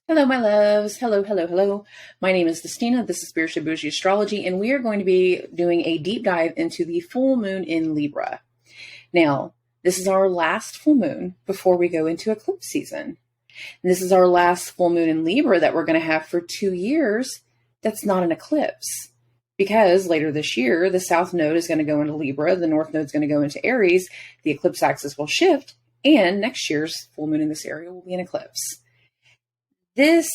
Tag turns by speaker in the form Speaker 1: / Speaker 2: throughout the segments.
Speaker 1: Hello, my loves. Hello, hello, hello. My name is Destina. This is Spiritual Bougie Astrology, and we are going to be doing a deep dive into the full moon in Libra. Now, this is our last full moon before we go into eclipse season. And this is our last full moon in Libra that we're going to have for 2 years. That's not an eclipse because later this year, the South Node is going to go into Libra, the North Node is going to go into Aries, the eclipse axis will shift, and next year's full moon in this area will be an eclipse. This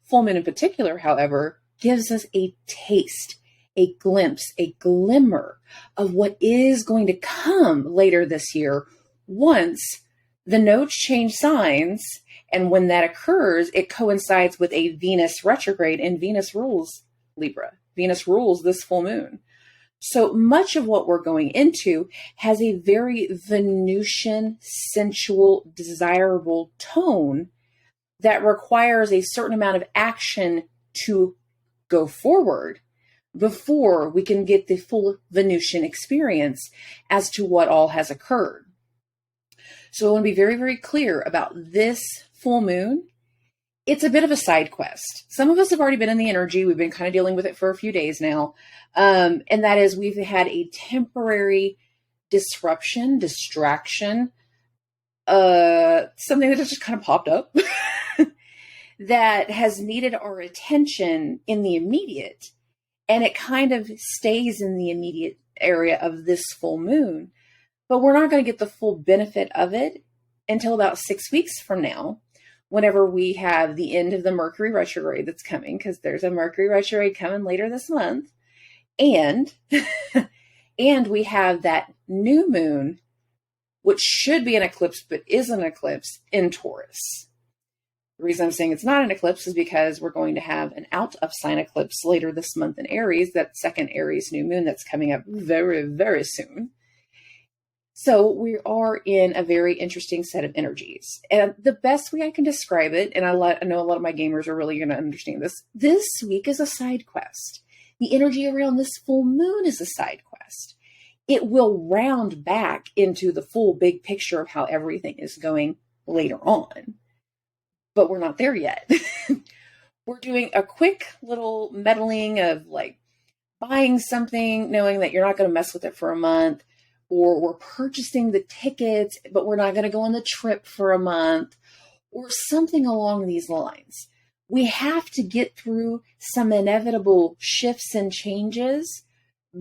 Speaker 1: full moon in particular, however, gives us a taste, a glimpse, a glimmer of what is going to come later this year once the nodes change signs. And when that occurs, it coincides with a Venus retrograde, and Venus rules Libra. Venus rules this full moon. So much of what we're going into has a very Venusian, sensual, desirable tone that requires a certain amount of action to go forward before we can get the full Venusian experience as to what all has occurred. So I want to be very, very clear about this full moon. It's a bit of a side quest. Some of us have already been in the energy. We've been kind of dealing with it for a few days now. And that is we've had a temporary disruption, distraction, something that just kind of popped up that has needed our attention in the immediate, and it kind of stays in the immediate area of this full moon, but we're not going to get the full benefit of it until about 6 weeks from now, whenever we have the end of the Mercury retrograde that's coming, because there's a Mercury retrograde coming later this month, and and we have that new moon, which should be an eclipse, but is an eclipse in Taurus. The reason I'm saying it's not an eclipse is because we're going to have an out of sign eclipse later this month in Aries, that second Aries new moon that's coming up very, very soon. So we are in a very interesting set of energies. And the best way I can describe it, and I know a lot of my gamers are really going to understand this week is a side quest. The energy around this full moon is a side quest. It will round back into the full big picture of how everything is going later on. But we're not there yet. We're doing a quick little meddling of like buying something, knowing that you're not going to mess with it for a month, or we're purchasing the tickets, but we're not going to go on the trip for a month, or something along these lines. We have to get through some inevitable shifts and changes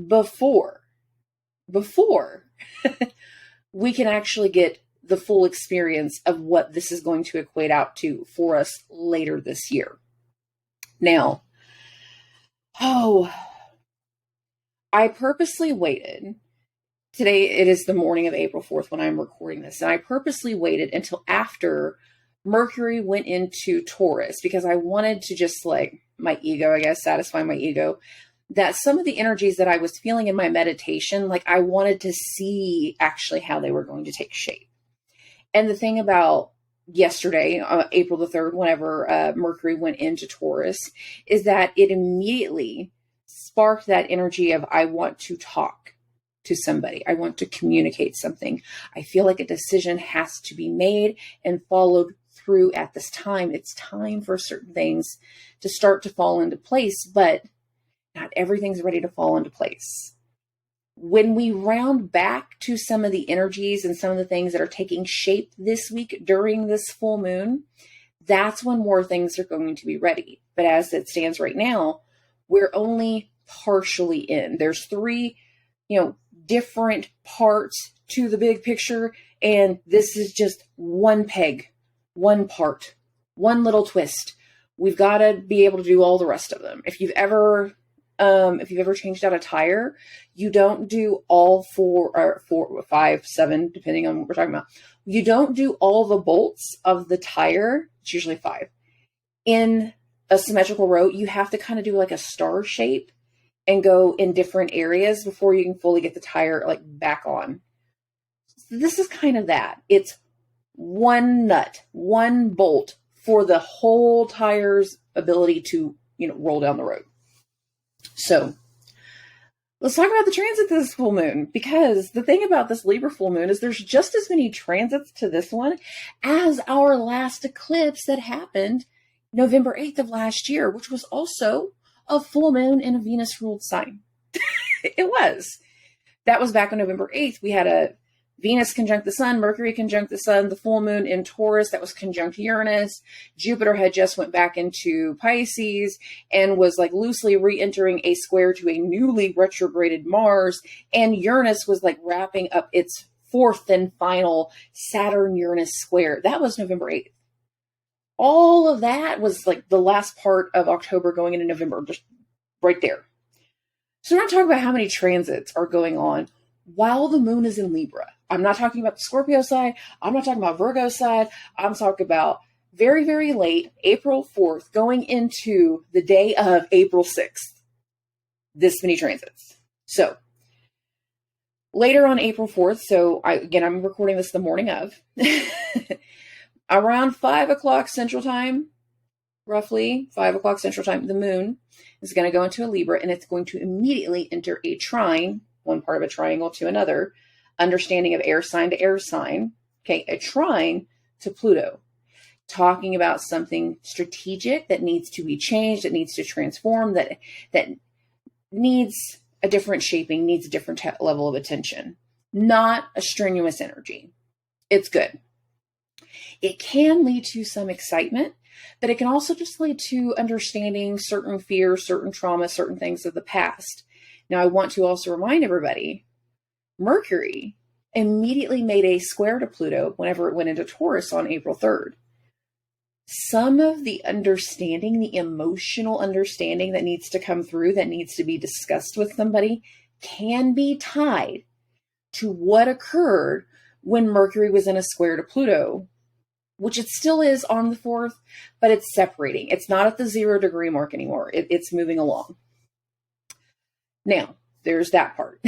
Speaker 1: before we can actually get the full experience of what this is going to equate out to for us later this year. Now, I purposely waited. Today, it is the morning of April 4th when I'm recording this, and I purposely waited until after Mercury went into Taurus because I wanted to just my ego, I guess, satisfy my ego, that some of the energies that I was feeling in my meditation, I wanted to see actually how they were going to take shape. And the thing about yesterday, April the 3rd, whenever Mercury went into Taurus, is that it immediately sparked that energy of, I want to talk to somebody. I want to communicate something. I feel like a decision has to be made and followed through at this time. It's time for certain things to start to fall into place, but not everything's ready to fall into place. When we round back to some of the energies and some of the things that are taking shape this week during this full moon, that's when more things are going to be ready. But as it stands right now, we're only partially in. There's 3, different parts to the big picture, and this is just one peg, one part, one little twist. We've got to be able to do all the rest of them. If you've ever changed out a tire, you don't do all 4 or 5, 7, depending on what we're talking about. You don't do all the bolts of the tire. It's usually 5 in a symmetrical row. You have to kind of do like a star shape and go in different areas before you can fully get the tire back on. So this is kind of that. It's one nut, one bolt for the whole tire's ability to, roll down the road. So let's talk about the transit this full moon, because the thing about this Libra full moon is there's just as many transits to this one as our last eclipse that happened November 8th of last year, which was also a full moon in a Venus ruled sign. It was. That was back on November 8th. We had a Venus conjunct the sun, Mercury conjunct the sun, the full moon in Taurus that was conjunct Uranus. Jupiter had just went back into Pisces and was like loosely re-entering a square to a newly retrograded Mars. And Uranus was like wrapping up its fourth and final Saturn-Uranus square. That was November 8th. All of that was like the last part of October going into November, just right there. So we're not talking about how many transits are going on while the moon is in Libra. I'm not talking about the Scorpio side. I'm not talking about Virgo side. I'm talking about very, very late, April 4th, going into the day of April 6th. This many transits. So later on April 4th, so I'm recording this the morning of, around 5 o'clock Central Time, roughly 5 o'clock Central Time, the moon is going to go into a Libra, and it's going to immediately enter a trine, one part of a triangle to another, understanding of air sign to air sign, okay, a trine to Pluto, talking about something strategic that needs to be changed, that needs to transform, that needs a different shaping, needs a different level of attention, not a strenuous energy. It's good. It can lead to some excitement, but it can also just lead to understanding certain fears, certain trauma, certain things of the past. Now, I want to also remind everybody, Mercury immediately made a square to Pluto whenever it went into Taurus on April 3rd. Some of the understanding, the emotional understanding that needs to come through, that needs to be discussed with somebody, can be tied to what occurred when Mercury was in a square to Pluto, which it still is on the 4th, but it's separating. It's not at the 0 degree mark anymore. It's moving along. Now, there's that part.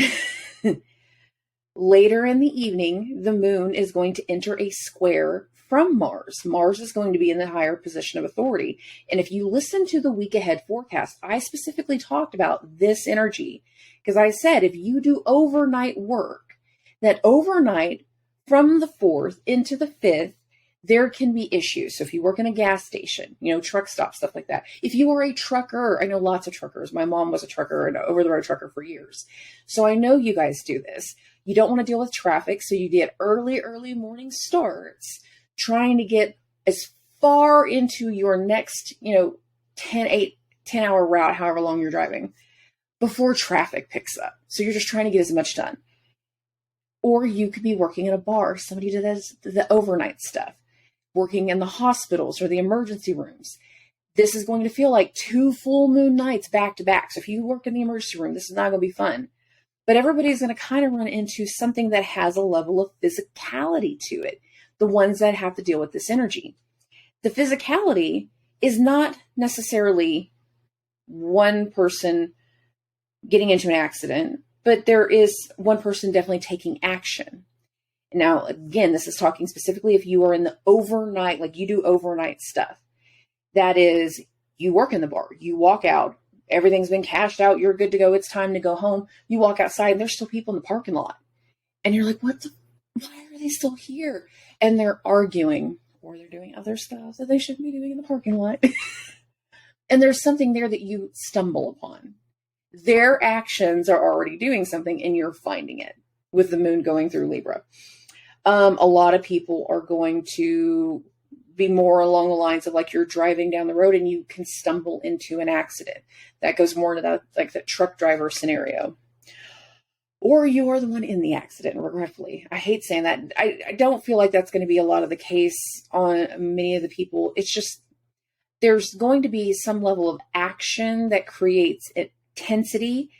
Speaker 1: Later in the evening, the moon is going to enter a square from Mars. Mars is going to be in the higher position of authority. And if you listen to the week ahead forecast, I specifically talked about this energy because I said, if you do overnight work, that overnight from the 4th into the 5th, there can be issues. So if you work in a gas station, truck stop, stuff like that. If you are a trucker, I know lots of truckers. My mom was a trucker and over-the-road trucker for years. So I know you guys do this. You don't want to deal with traffic, so you get early morning starts trying to get as far into your next, 10-hour route, however long you're driving, before traffic picks up. So you're just trying to get as much done. Or you could be working at a bar. Somebody does the overnight stuff. Working in the hospitals or the emergency rooms. This is going to feel like 2 full moon nights back to back. So if you work in the emergency room, this is not going to be fun. But everybody's going to kind of run into something that has a level of physicality to it. The ones that have to deal with this energy. The physicality is not necessarily one person getting into an accident, but there is one person definitely taking action. Now, again, this is talking specifically if you are in the overnight, like you do overnight stuff. That is, you work in the bar, you walk out, everything's been cashed out, you're good to go, it's time to go home. You walk outside and there's still people in the parking lot. And you're like, why are they still here? And they're arguing, or they're doing other stuff that they shouldn't be doing in the parking lot. And there's something there that you stumble upon. Their actions are already doing something and you're finding it with the moon going through Libra. A lot of people are going to be more along the lines of like you're driving down the road and you can stumble into an accident. That goes more into that, like the truck driver scenario. Or you are the one in the accident, regretfully. I hate saying that. I don't feel like that's going to be a lot of the case on many of the people. It's just there's going to be some level of action that creates intensity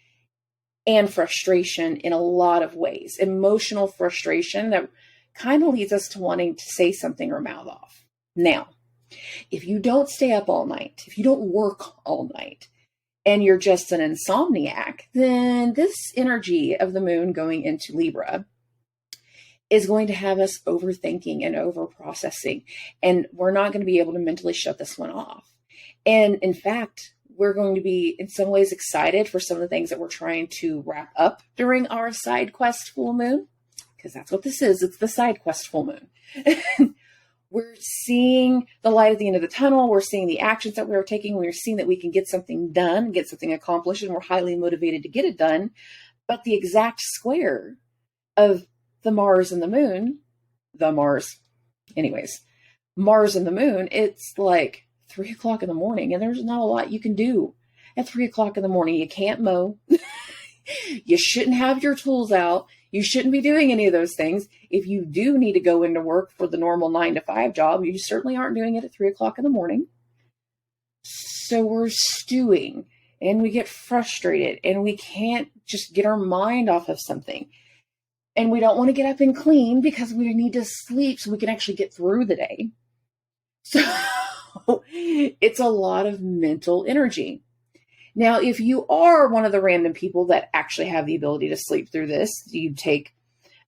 Speaker 1: and frustration in a lot of ways. Emotional frustration that kind of leads us to wanting to say something or mouth off. Now, if you don't stay up all night, if you don't work all night, and you're just an insomniac, then this energy of the moon going into Libra is going to have us overthinking and overprocessing. And we're not going to be able to mentally shut this one off. And in fact, we're going to be in some ways excited for some of the things that we're trying to wrap up during our side quest full moon, because that's what this is. It's the side quest full moon. We're seeing the light at the end of the tunnel. We're seeing the actions that we're taking. We're seeing that we can get something done, get something accomplished, and we're highly motivated to get it done. But the exact square of the Mars and the moon, Mars and the moon, it's like 3 o'clock in the morning, and there's not a lot you can do at 3 o'clock in the morning. You can't mow. You shouldn't have your tools out. You shouldn't be doing any of those things. If you do need to go into work for the normal 9 to 5 job, you certainly aren't doing it at 3 o'clock in the morning. So we're stewing and we get frustrated and we can't just get our mind off of something. And we don't want to get up and clean because we need to sleep so we can actually get through the day. So it's a lot of mental energy. Now, if you are one of the random people that actually have the ability to sleep through this, you take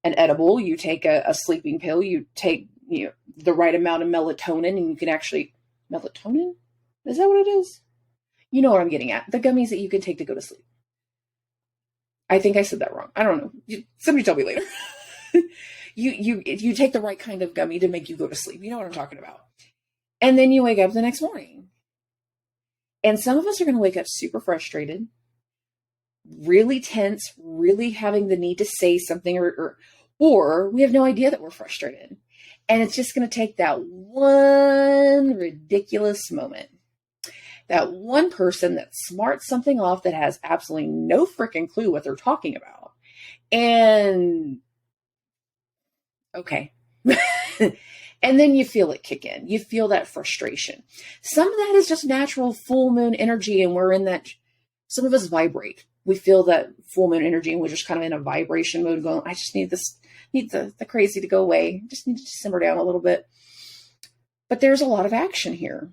Speaker 1: an edible, you take a sleeping pill, you take the right amount of melatonin, and you can actually, melatonin? Is that what it is? You know what I'm getting at. The gummies that you can take to go to sleep. I think I said that wrong. I don't know. Somebody tell me later. You take the right kind of gummy to make you go to sleep. You know what I'm talking about. And then you wake up the next morning. And some of us are going to wake up super frustrated, really tense, really having the need to say something, or we have no idea that we're frustrated. And it's just going to take that one ridiculous moment. That one person that smarts something off that has absolutely no freaking clue what they're talking about. And okay. And then you feel it kick in. You feel that frustration. Some of that is just natural full moon energy. And we're in that, some of us vibrate. We feel that full moon energy and we're just kind of in a vibration mode going, I just need the crazy to go away. Just need to simmer down a little bit. But there's a lot of action here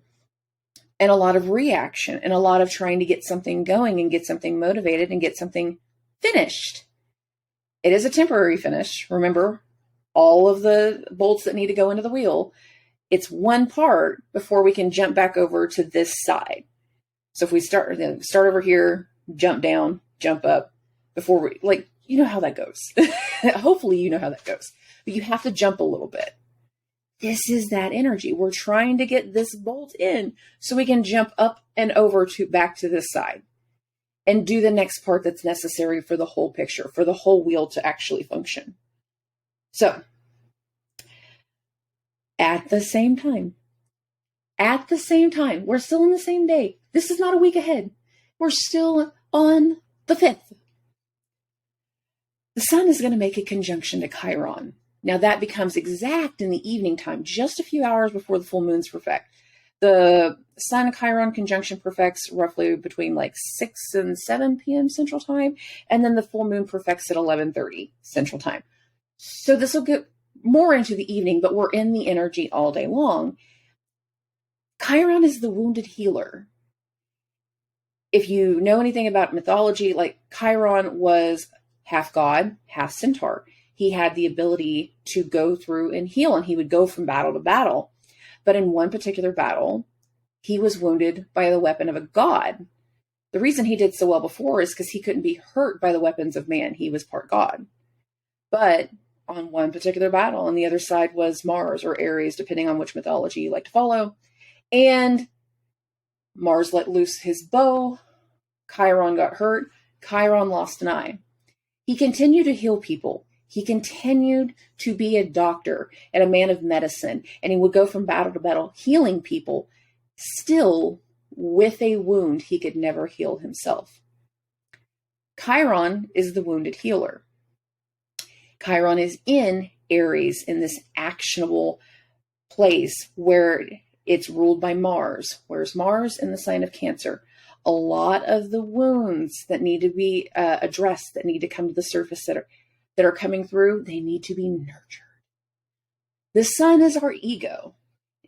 Speaker 1: and a lot of reaction and a lot of trying to get something going and get something motivated and get something finished. It is a temporary finish. Remember, all of the bolts that need to go into the wheel, it's one part before we can jump back over to this side. So if we start over here, jump down, jump up before we, like, you know how that goes. Hopefully you know how that goes, but you have to jump a little bit. This is that energy. We're trying to get this bolt in so we can jump up and over to back to this side and do the next part that's necessary for the whole picture, for the whole wheel to actually function. So, at the same time, we're still in the same day. This is not a week ahead. We're still on the 5th. The sun is going to make a conjunction to Chiron. Now that becomes exact in the evening time, just a few hours before the full moon's perfect. The sun Chiron conjunction perfects roughly between like 6 and 7 p.m. Central Time. And then the full moon perfects at 11:30 Central Time. So this will get more into the evening, but we're in the energy all day long. Chiron is the wounded healer. If you know anything about mythology, like Chiron was half god, half centaur. He had the ability to go through and heal, and he would go from battle to battle. But in one particular battle, he was wounded by the weapon of a god. The reason he did so well before is because he couldn't be hurt by the weapons of man. He was part god. But on one particular battle, and the other side was Mars or Aries, depending on which mythology you like to follow. And Mars let loose his bow. Chiron got hurt. Chiron lost an eye. He continued to heal people. He continued to be a doctor and a man of medicine. And he would go from battle to battle, healing people, still with a wound he could never heal himself. Chiron is the wounded healer. Chiron is in Aries, in this actionable place where it's ruled by Mars. Where's Mars? In the sign of Cancer. A lot of the wounds that need to be addressed, that need to come to the surface, that are coming through, they need to be nurtured. The sun is our ego.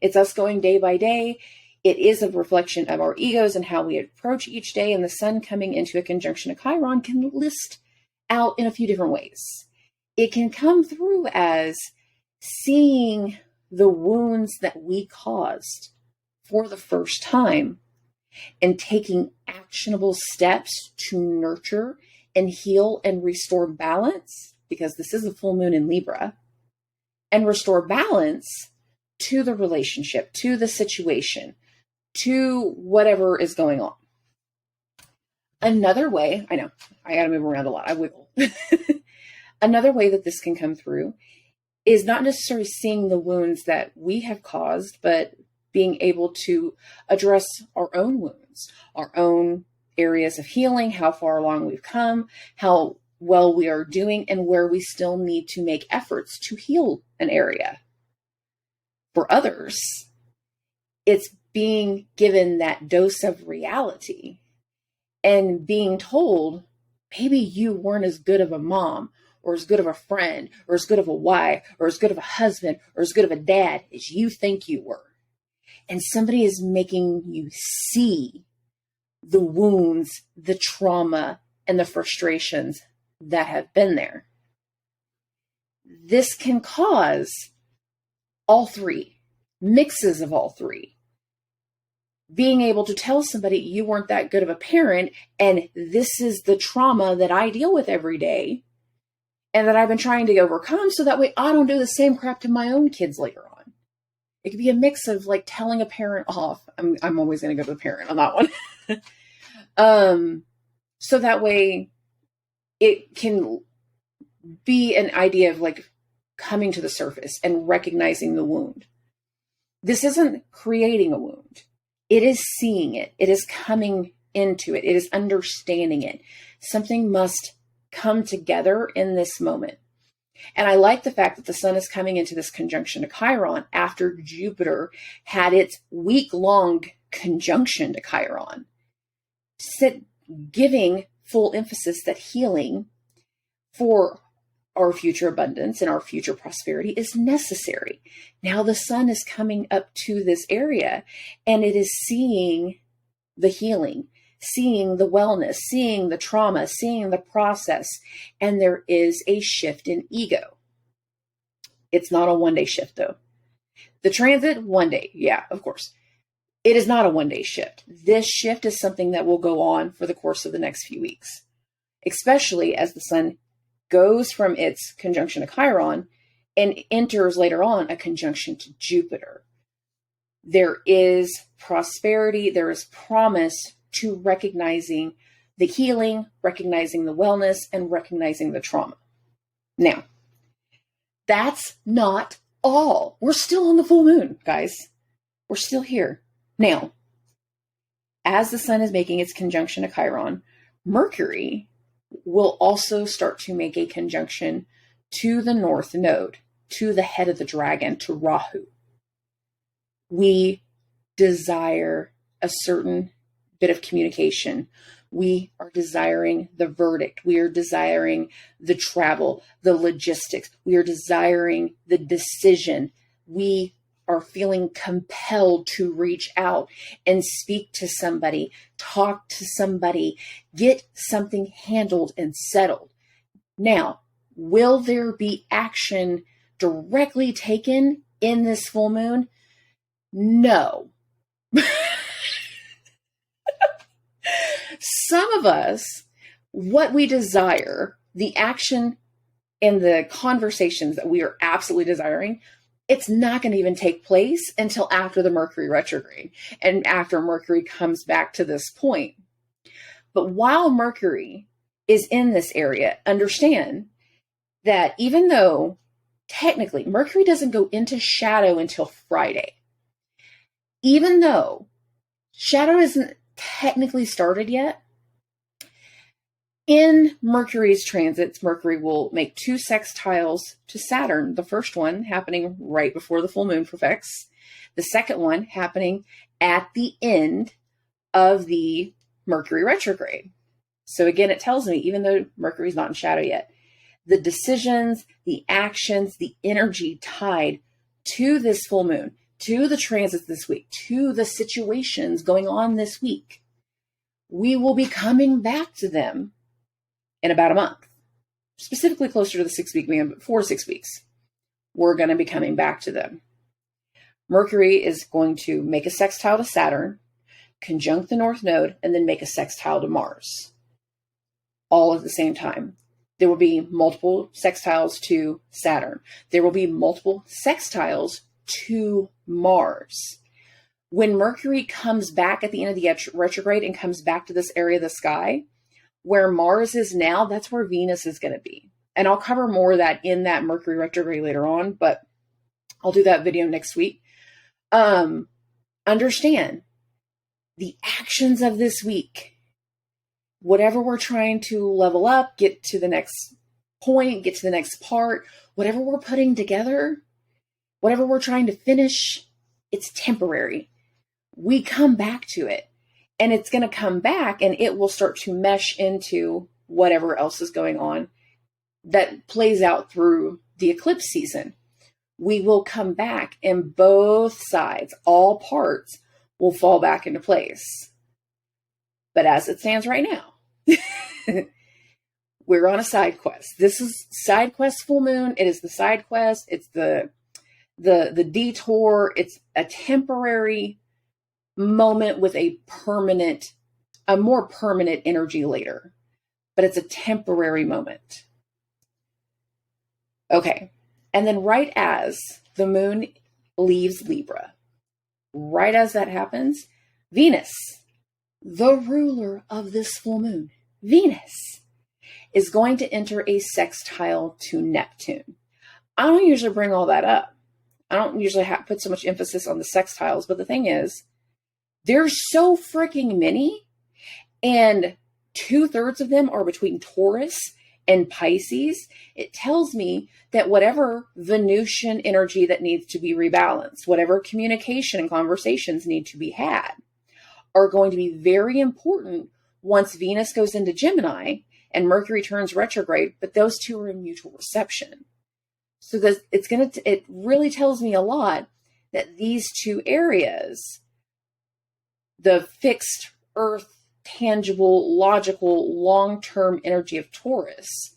Speaker 1: It's us going day by day. It is a reflection of our egos and how we approach each day. And the sun coming into a conjunction of Chiron can list out in a few different ways. It can come through as seeing the wounds that we caused for the first time and taking actionable steps to nurture and heal and restore balance, because this is a full moon in Libra, and restore balance to the relationship, to the situation, to whatever is going on. Another way, I know, I got to move around a lot. I wiggle. Another way that this can come through is not necessarily seeing the wounds that we have caused, but being able to address our own wounds, our own areas of healing, how far along we've come, how well we are doing, and where we still need to make efforts to heal an area. For others, it's being given that dose of reality and being told, maybe you weren't as good of a mom, or as good of a friend, or as good of a wife, or as good of a husband, or as good of a dad as you think you were. And somebody is making you see the wounds, the trauma, and the frustrations that have been there. This can cause all three, mixes of all three. Being able to tell somebody you weren't that good of a parent, and this is the trauma that I deal with every day, and that I've been trying to overcome so that way I don't do the same crap to my own kids later on. It could be a mix of like telling a parent off. I'm always going to go to the parent on that one. So that way it can be an idea of like coming to the surface and recognizing the wound. This isn't creating a wound. It is seeing it. It is coming into it. It is understanding it. Something must come together in this moment. And I like the fact that the sun is coming into this conjunction to Chiron after Jupiter had its week-long conjunction to Chiron, giving full emphasis that healing for our future abundance and our future prosperity is necessary. Now the sun is coming up to this area and it is seeing the healing, seeing the wellness, seeing the trauma, seeing the process, and there is a shift in ego. It's not a one-day shift though. The transit, one day, yeah, of course. It is not a one-day shift. This shift is something that will go on for the course of the next few weeks, especially as the sun goes from its conjunction to Chiron and enters later on a conjunction to Jupiter. There is prosperity, there is promise to recognizing the healing, recognizing the wellness, and recognizing the trauma. Now, that's not all. We're still on the full moon, guys. We're still here. Now, as the sun is making its conjunction to Chiron, Mercury will also start to make a conjunction to the north node, to the head of the dragon, to Rahu. We desire a certain bit of communication. We are desiring the verdict. We are desiring the travel, the logistics. We are desiring the decision. We are feeling compelled to reach out and speak to somebody, talk to somebody, get something handled and settled. Now, will there be action directly taken in this full moon? No. Some of us, what we desire, the action and the conversations that we are absolutely desiring, it's not going to even take place until after the Mercury retrograde and after Mercury comes back to this point. But while Mercury is in this area, understand that even though technically Mercury doesn't go into shadow until Friday, even though shadow isn't technically started yet, in Mercury's transits, Mercury will make 2 sextiles to Saturn. The first one happening right before the full moon perfects. The second one happening at the end of the Mercury retrograde. So again, it tells me, even though Mercury's not in shadow yet, the decisions, the actions, the energy tied to this full moon, to the transits this week, to the situations going on this week, we will be coming back to them in about a month, specifically closer to the 6 week man, but 4 to 6 weeks. We're going to be coming back to them. Mercury is going to make a sextile to Saturn, conjunct the North Node, and then make a sextile to Mars, all at the same time. There will be multiple sextiles to Saturn. There will be multiple sextiles to Mars. When Mercury comes back at the end of the retrograde and comes back to this area of the sky, where Mars is now, that's where Venus is going to be. And I'll cover more of that in that Mercury retrograde later on, but I'll do that video next week. Understand the actions of this week, whatever we're trying to level up, get to the next point, get to the next part, whatever we're putting together, whatever we're trying to finish, it's temporary. We come back to it, and it's going to come back and it will start to mesh into whatever else is going on that plays out through the eclipse season. We will come back and both sides, all parts, will fall back into place. But as it stands right now, we're on a side quest. This is side quest full moon. It is the side quest. It's the detour. It's a temporary moment with a more permanent energy later. But it's a temporary moment. Okay. And then right as the moon leaves Libra, right as that happens, Venus, the ruler of this full moon, Venus, is going to enter a sextile to Neptune. I don't usually bring all that up. I don't usually put so much emphasis on the sextiles, but the thing is, there's so freaking many, and 2/3 of them are between Taurus and Pisces. It tells me that whatever Venusian energy that needs to be rebalanced, whatever communication and conversations need to be had, are going to be very important once Venus goes into Gemini and Mercury turns retrograde, but those two are in mutual reception. So that it really tells me a lot that these two areas, the fixed earth, tangible, logical, long-term energy of Taurus,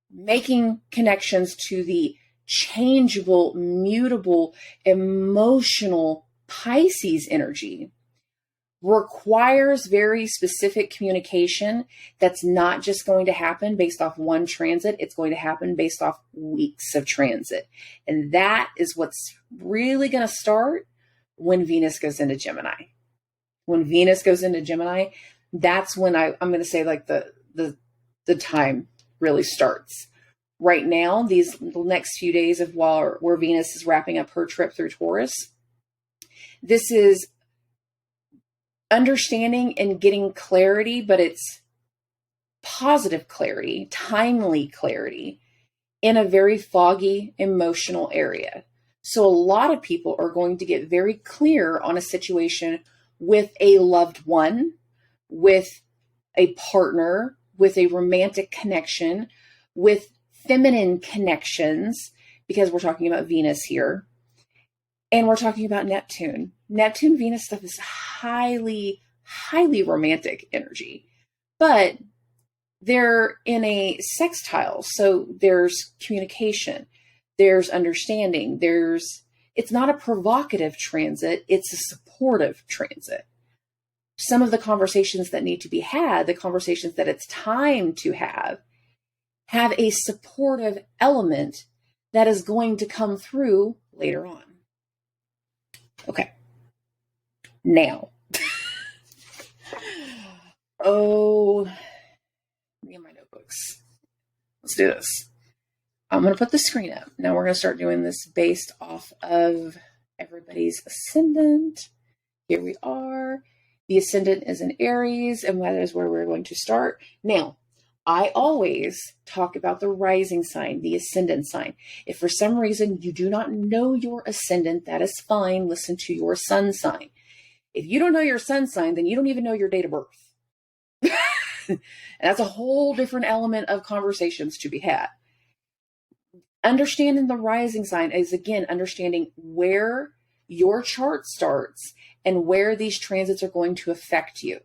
Speaker 1: making connections to the changeable, mutable, emotional Pisces energy, requires very specific communication that's not just going to happen based off one transit. It's going to happen based off weeks of transit. And that is what's really going to start when Venus goes into Gemini. When Venus goes into Gemini, that's when I'm going to say like the time really starts. Right now, these next few days of where Venus is wrapping up her trip through Taurus, this is understanding and getting clarity, but it's positive clarity, timely clarity in a very foggy emotional area. So a lot of people are going to get very clear on a situation with a loved one, with a partner, with a romantic connection, with feminine connections, because we're talking about Venus here. And we're talking about Neptune. Neptune, Venus stuff is highly, highly romantic energy. But they're in a sextile. So there's communication. There's understanding. It's not a provocative transit. It's a supportive transit. Some of the conversations that need to be had, the conversations that it's time to have a supportive element that is going to come through later on. Okay. Now. Me and my notebooks. Let's do this. I'm going to put the screen up. Now we're going to start doing this based off of everybody's ascendant. Here we are. The ascendant is in Aries, and that is where we're going to start. Now, I always talk about the rising sign, the ascendant sign. If for some reason you do not know your ascendant, that is fine. Listen to your sun sign. If you don't know your sun sign, then you don't even know your date of birth. And that's a whole different element of conversations to be had. Understanding the rising sign is, again, understanding where your chart starts and where these transits are going to affect you.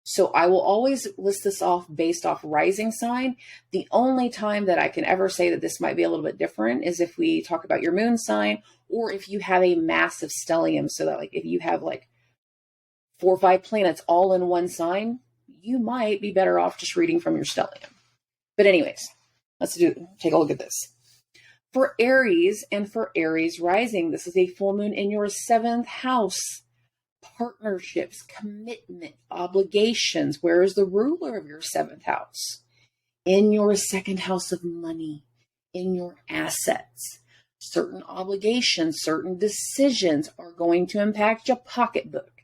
Speaker 1: So I will always list this off based off rising sign. The only time that I can ever say that this might be a little bit different is if we talk about your moon sign, or if you have a massive stellium. So that, like, if you have like 4 or 5 planets all in one sign, you might be better off just reading from your stellium. But anyways, take a look at this. For Aries and for Aries rising, this is a full moon in your 7th house. Partnerships, commitment, obligations. Where is the ruler of your 7th house? In your 2nd house of money, in your assets. Certain obligations, certain decisions are going to impact your pocketbook.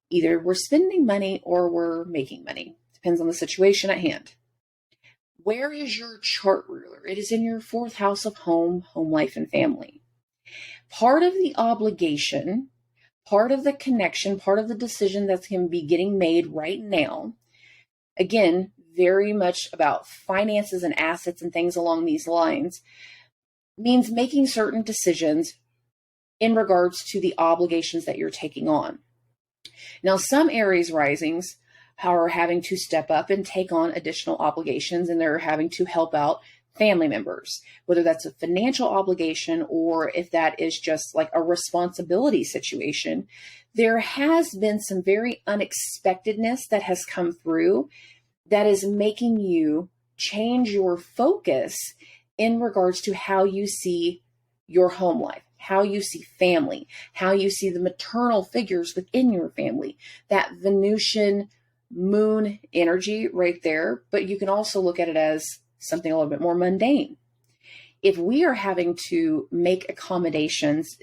Speaker 1: Either we're spending money or we're making money. Depends on the situation at hand. Where is your chart ruler? It is in your 4th house of home life, and family. Part of the obligation, part of the connection, part of the decision that's going to be getting made right now, again, very much about finances and assets and things along these lines, means making certain decisions in regards to the obligations that you're taking on. Now, some Aries risings are having to step up and take on additional obligations, and they're having to help out family members, whether that's a financial obligation or if that is just like a responsibility situation. There has been some very unexpectedness that has come through that is making you change your focus in regards to how you see your home life, how you see family, how you see the maternal figures within your family, that Venusian moon energy right there. But you can also look at it as something a little bit more mundane. If we are having to make accommodations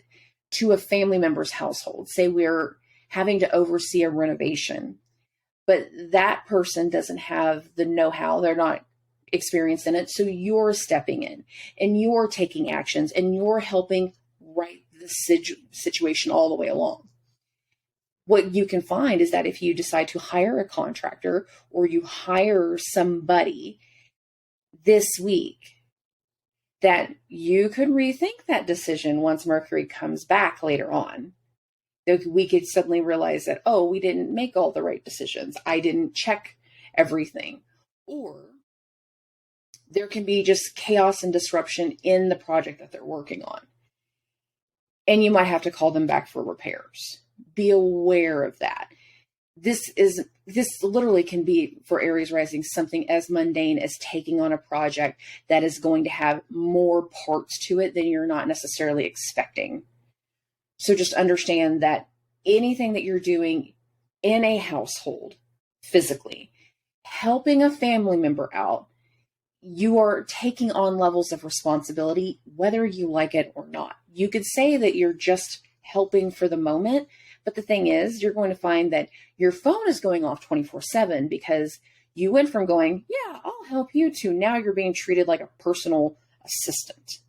Speaker 1: to a family member's household, say we're having to oversee a renovation, but that person doesn't have the know-how, they're not experienced in it, so you're stepping in and you're taking actions and you're helping right the situation all the way along. What you can find is that if you decide to hire a contractor or you hire somebody this week, that you could rethink that decision once Mercury comes back later on. That we could suddenly realize that, oh, we didn't make all the right decisions. I didn't check everything. Or there can be just chaos and disruption in the project that they're working on. And you might have to call them back for repairs. Be aware of that. This literally can be, for Aries rising, something as mundane as taking on a project that is going to have more parts to it than you're not necessarily expecting. So just understand that anything that you're doing in a household, physically, helping a family member out, you are taking on levels of responsibility, whether you like it or not. You could say that you're just helping for the moment, but the thing is, you're going to find that your phone is going off 24/7 because you went from going, yeah, I'll help you, to now you're being treated like a personal assistant.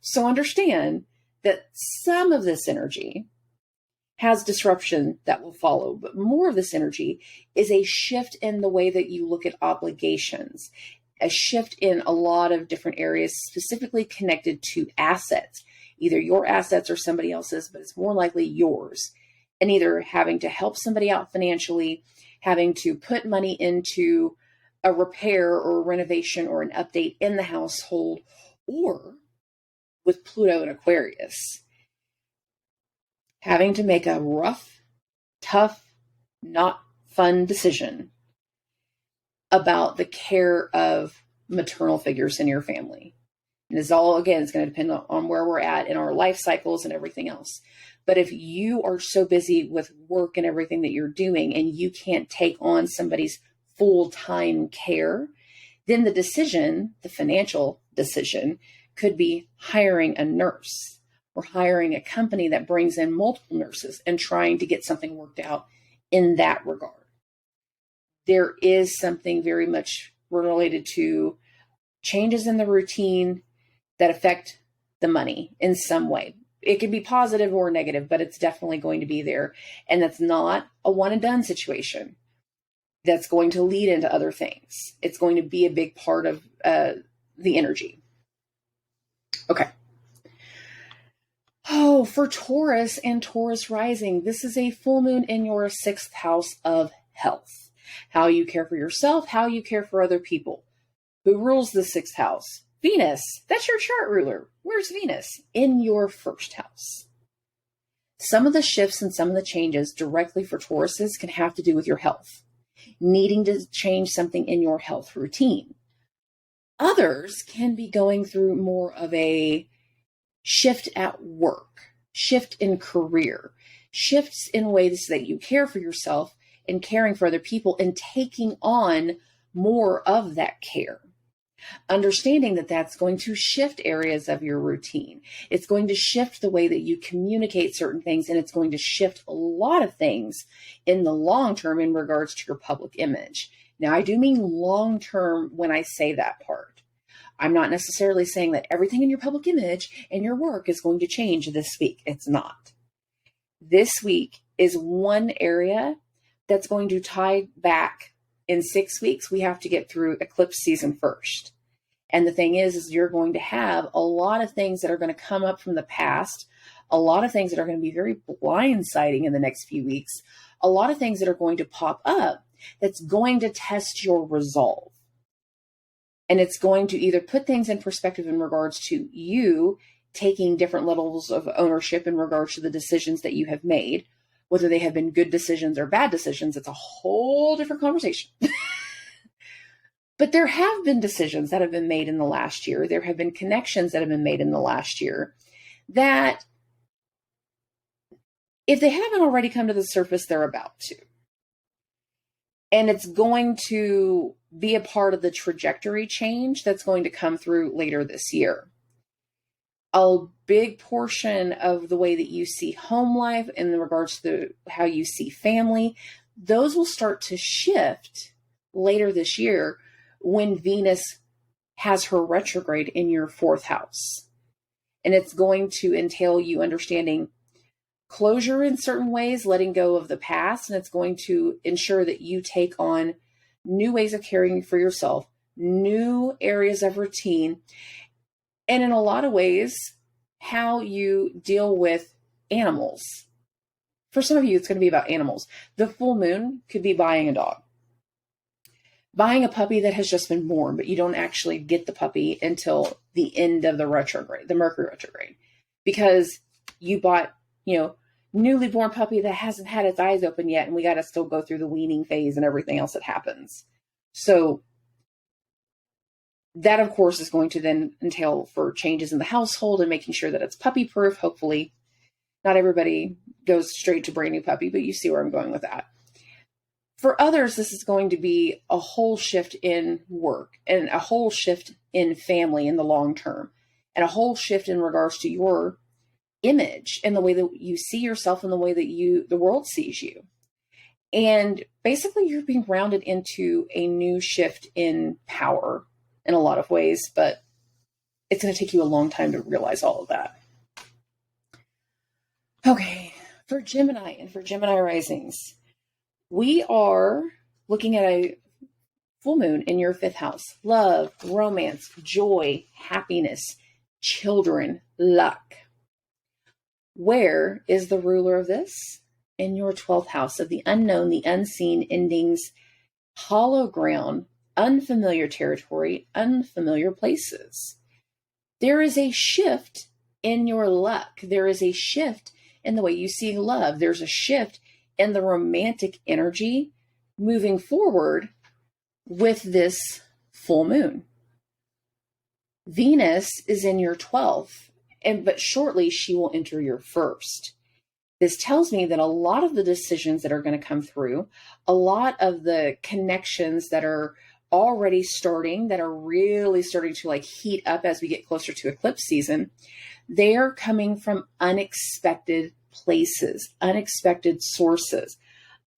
Speaker 1: So understand that some of this energy has disruption that will follow, but more of this energy is a shift in the way that you look at obligations, a shift in a lot of different areas, specifically connected to assets, either your assets or somebody else's, but it's more likely yours. And either having to help somebody out financially, having to put money into a repair or a renovation or an update in the household, or with Pluto and Aquarius, having to make a rough, tough, not fun decision about the care of maternal figures in your family. And it's all, again, it's going to depend on where we're at in our life cycles and everything else. But if you are so busy with work and everything that you're doing and you can't take on somebody's full-time care, then the decision, the financial decision, could be hiring a nurse or hiring a company that brings in multiple nurses and trying to get something worked out in that regard. There is something very much related to changes in the routine that affect the money in some way. It can be positive or negative, but it's definitely going to be there. And that's not a one and done situation. That's going to lead into other things. It's going to be a big part of the energy. Okay. Oh, for Taurus and Taurus rising, this is a full moon in your 6th house of health. How you care for yourself, how you care for other people. Who rules the 6th house? Venus. That's your chart ruler. Where's Venus? In your 1st house. Some of the shifts and some of the changes directly for Tauruses can have to do with your health. Needing to change something in your health routine. Others can be going through more of a shift at work, shift in career, shifts in ways that you care for yourself and caring for other people and taking on more of that care. Understanding that that's going to shift areas of your routine. It's going to shift the way that you communicate certain things, and it's going to shift a lot of things in the long term in regards to your public image. Now, I do mean long term when I say that part. I'm not necessarily saying that everything in your public image and your work is going to change this week. It's not. This week is one area that's going to tie back. In 6 weeks, we have to get through eclipse season first. And the thing is you're going to have a lot of things that are going to come up from the past, a lot of things that are going to be very blindsiding in the next few weeks, a lot of things that are going to pop up that's going to test your resolve. And it's going to either put things in perspective in regards to you taking different levels of ownership in regards to the decisions that you have made. Whether they have been good decisions or bad decisions, it's a whole different conversation. But there have been decisions that have been made in the last year. There have been connections that have been made in the last year that, if they haven't already come to the surface, they're about to. And it's going to be a part of the trajectory change that's going to come through later this year. A big portion of the way that you see home life in regards to how you see family, those will start to shift later this year when Venus has her retrograde in your 4th house. And it's going to entail you understanding closure in certain ways, letting go of the past, and it's going to ensure that you take on new ways of caring for yourself, new areas of routine, and in a lot of ways, how you deal with animals. For some of you, it's going to be about animals. The full moon could be buying a dog. Buying a puppy that has just been born, but you don't actually get the puppy until the end of the retrograde, the Mercury retrograde. Because you bought, newly born puppy that hasn't had its eyes open yet, and we got to still go through the weaning phase and everything else that happens. So that, of course, is going to then entail for changes in the household and making sure that it's puppy proof. Hopefully, not everybody goes straight to brand new puppy, but you see where I'm going with that. For others, this is going to be a whole shift in work and a whole shift in family in the long term, and a whole shift in regards to your image and the way that you see yourself and the way that the world sees you. And basically, you're being rounded into a new shift in power in a lot of ways, but it's going to take you a long time to realize all of that. Okay, for Gemini and for Gemini risings, we are looking at a full moon in your 5th house. Love, romance, joy, happiness, children, luck. Where is the ruler of this? In your 12th house of the unknown, the unseen, endings, hollow ground, unfamiliar territory, unfamiliar places. There is a shift in your luck. There is a shift in the way you see love. There's a shift in the romantic energy moving forward with this full moon. Venus is in your 12th, but shortly she will enter your 1st. This tells me that a lot of the decisions that are going to come through, a lot of the connections that are already starting, that are really starting to heat up as we get closer to eclipse season, they are coming from unexpected places, unexpected sources,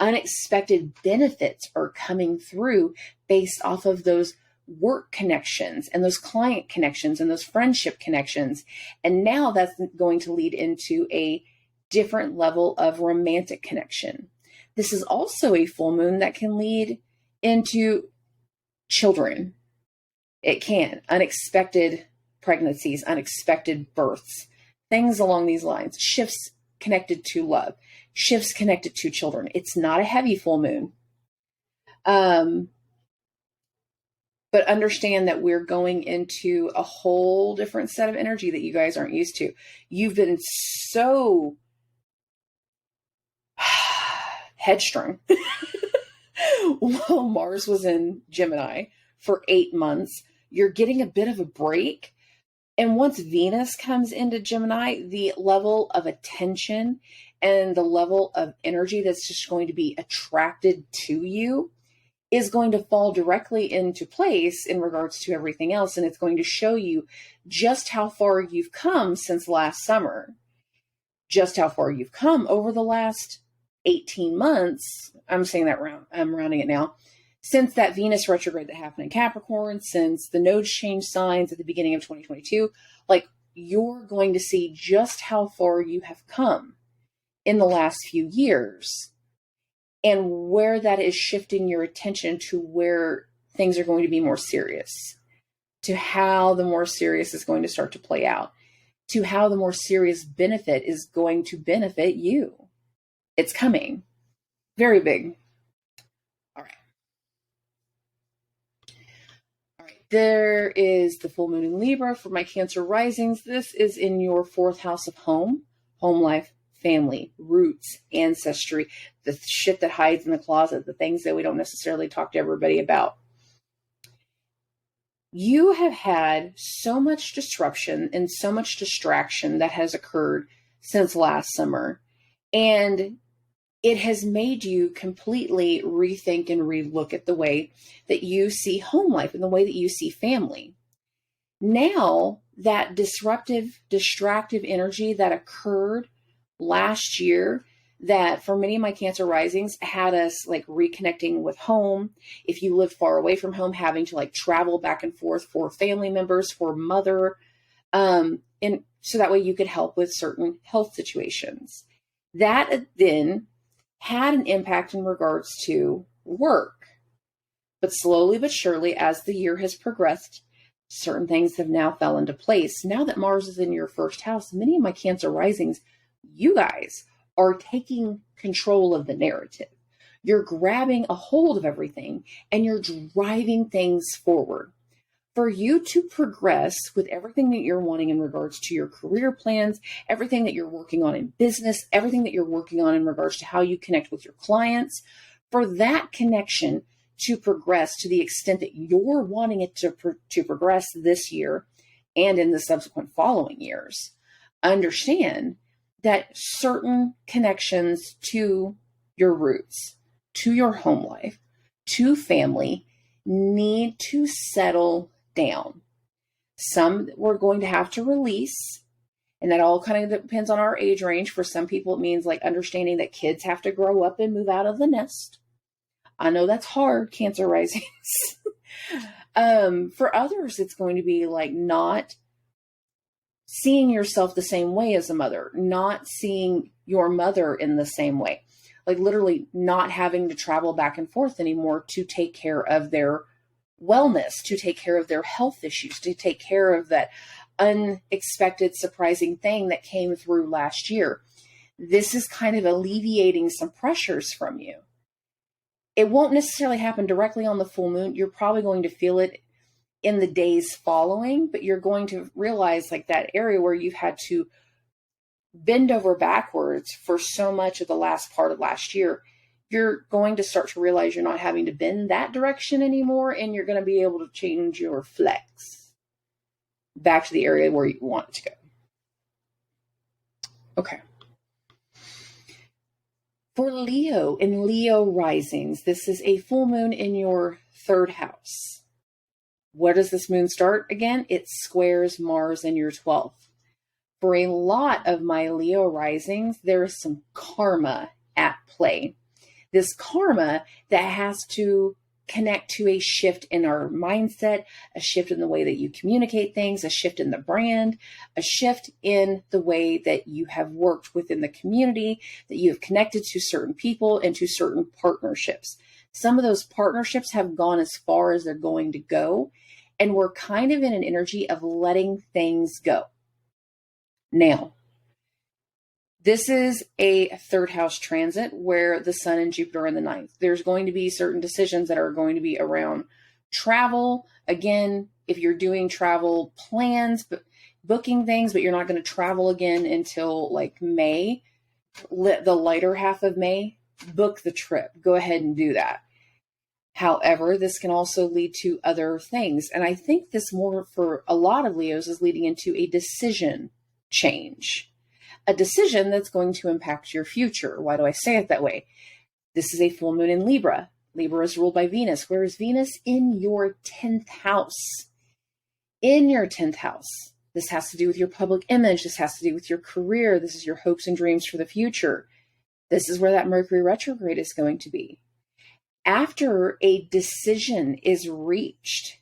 Speaker 1: unexpected benefits are coming through based off of those work connections and those client connections and those friendship connections. And now that's going to lead into a different level of romantic connection. This is also a full moon that can lead into children. It can. Unexpected pregnancies, unexpected births, things along these lines. Shifts connected to love, shifts connected to children. It's not a heavy full moon. But understand that we're going into a whole different set of energy that you guys aren't used to. You've been so headstrong. Well, Mars was in Gemini for 8 months. You're getting a bit of a break. And once Venus comes into Gemini, the level of attention and the level of energy that's just going to be attracted to you is going to fall directly into place in regards to everything else. And it's going to show you just how far you've come since last summer, just how far you've come over the last 18 months. I'm saying that I'm rounding it now. Since that Venus retrograde that happened in Capricorn, since the nodes changed signs at the beginning of 2022, like, you're going to see just how far you have come in the last few years and where that is shifting your attention to where things are going to be more serious, to how the more serious is going to start to play out, to how the more serious benefit is going to benefit you. It's coming. Very big. All right. There is the full moon in Libra for my Cancer risings. This is in your 4th house of home life, family, roots, ancestry, the shit that hides in the closet, the things that we don't necessarily talk to everybody about. You have had so much disruption and so much distraction that has occurred since last summer. And it has made you completely rethink and relook at the way that you see home life and the way that you see family. Now, that disruptive, distractive energy that occurred last year, that for many of my Cancer risings had us like reconnecting with home. If you live far away from home, having to like travel back and forth for family members, for mother, and so that way you could help with certain health situations. That then had an impact in regards to work. But slowly but surely, as the year has progressed, certain things have now fell into place. Now that Mars is in your 1st house, many of my Cancer risings, you guys are taking control of the narrative. You're grabbing a hold of everything and you're driving things forward. For you to progress with everything that you're wanting in regards to your career plans, everything that you're working on in business, everything that you're working on in regards to how you connect with your clients, for that connection to progress to the extent that you're wanting it to progress this year and in the subsequent following years, understand that certain connections to your roots, to your home life, to family need to settle down. Some we're going to have to release, and that all kind of depends on our age range. For some people, it means like understanding that kids have to grow up and move out of the nest. I know that's hard, Cancer risings. For others, it's going to be like not seeing yourself the same way as a mother, not seeing your mother in the same way, like literally not having to travel back and forth anymore to take care of their wellness, to take care of their health issues, to take care of that unexpected, surprising thing that came through last year. This is kind of alleviating some pressures from you. It won't necessarily happen directly on the full moon. You're probably going to feel it in the days following, but you're going to realize like that area where you've had to bend over backwards for so much of the last part of last year, you're going to start to realize you're not having to bend that direction anymore, and you're going to be able to change your flex back to the area where you want it to go. Okay. For Leo and Leo risings, this is a full moon in your 3rd house. Where does this moon start again? It squares Mars in your 12th. For a lot of my Leo risings, there is some karma at play. This karma that has to connect to a shift in our mindset, a shift in the way that you communicate things, a shift in the brand, a shift in the way that you have worked within the community, that you have connected to certain people and to certain partnerships. Some of those partnerships have gone as far as they're going to go, and we're kind of in an energy of letting things go. Now, this is a 3rd house transit where the Sun and Jupiter are in the 9th. There's going to be certain decisions that are going to be around travel. Again, if you're doing travel plans, but booking things, but you're not going to travel again until like May, the lighter half of May, book the trip. Go ahead and do that. However, this can also lead to other things. And I think this more for a lot of Leos is leading into a decision change, a decision that's going to impact your future. Why do I say it that way? This is a full moon in Libra. Libra is ruled by Venus. Where is Venus? In your 10th house. In your 10th house. This has to do with your public image. This has to do with your career. This is your hopes and dreams for the future. This is where that Mercury retrograde is going to be. After a decision is reached,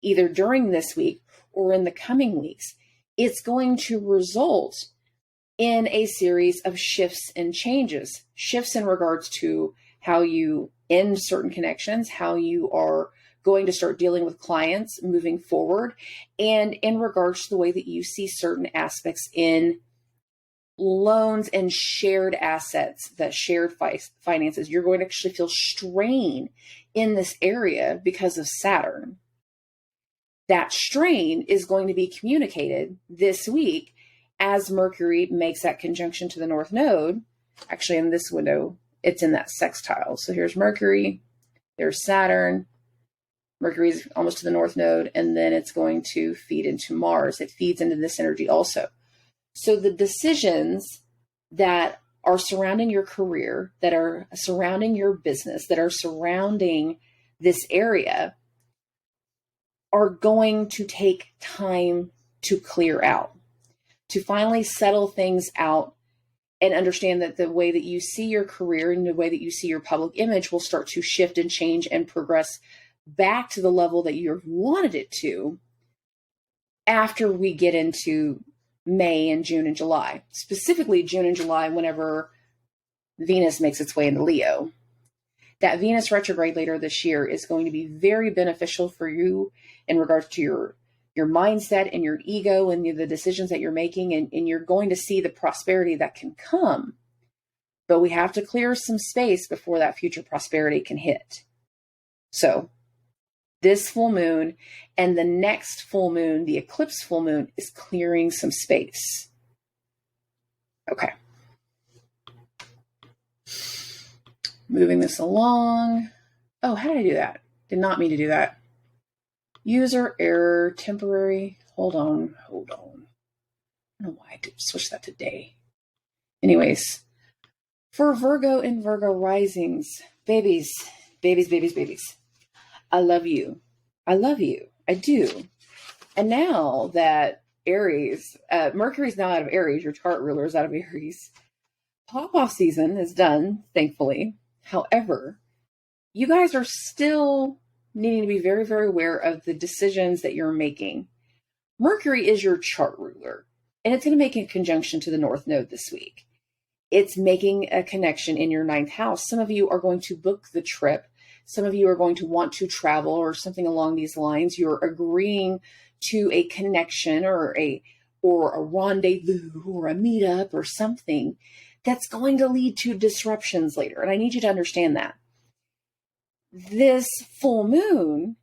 Speaker 1: either during this week or in the coming weeks, it's going to result in a series of shifts and changes. Shifts in regards to how you end certain connections, how you are going to start dealing with clients moving forward, and in regards to the way that you see certain aspects in loans and shared assets, that shared finances. You're going to actually feel strain in this area because of Saturn. That strain is going to be communicated this week as Mercury makes that conjunction to the North Node. Actually, in this window, it's in that sextile. So here's Mercury, there's Saturn. Mercury's almost to the North Node, and then it's going to feed into Mars. It feeds into this energy also. So the decisions that are surrounding your career, that are surrounding your business, that are surrounding this area are going to take time to clear out, to finally settle things out and understand that the way that you see your career and the way that you see your public image will start to shift and change and progress back to the level that you've wanted it to after we get into May and June and July, specifically June and July, whenever Venus makes its way into Leo. That Venus retrograde later this year is going to be very beneficial for you in regards to your mindset and your ego and the decisions that you're making, and you're going to see the prosperity that can come. But we have to clear some space before that future prosperity can hit. So this full moon and the next full moon, the eclipse full moon, is clearing some space. Okay. Moving this along. Oh, how did I do that? Did not mean to do that. User error, temporary. Hold on. I don't know why I did switch that to day. Anyways, for Virgo and Virgo risings, babies. I love you. I love you. I do. And now that Aries, Mercury's now out of Aries, your chart ruler is out of Aries. Pop-off season is done, thankfully. However, you guys are still needing to be very, very aware of the decisions that you're making. Mercury is your chart ruler, and it's going to make a conjunction to the North Node this week. It's making a connection in your 9th house. Some of you are going to book the trip. Some of you are going to want to travel or something along these lines. You're agreeing to a connection or a rendezvous or a meetup or something that's going to lead to disruptions later. And I need you to understand that. This full moon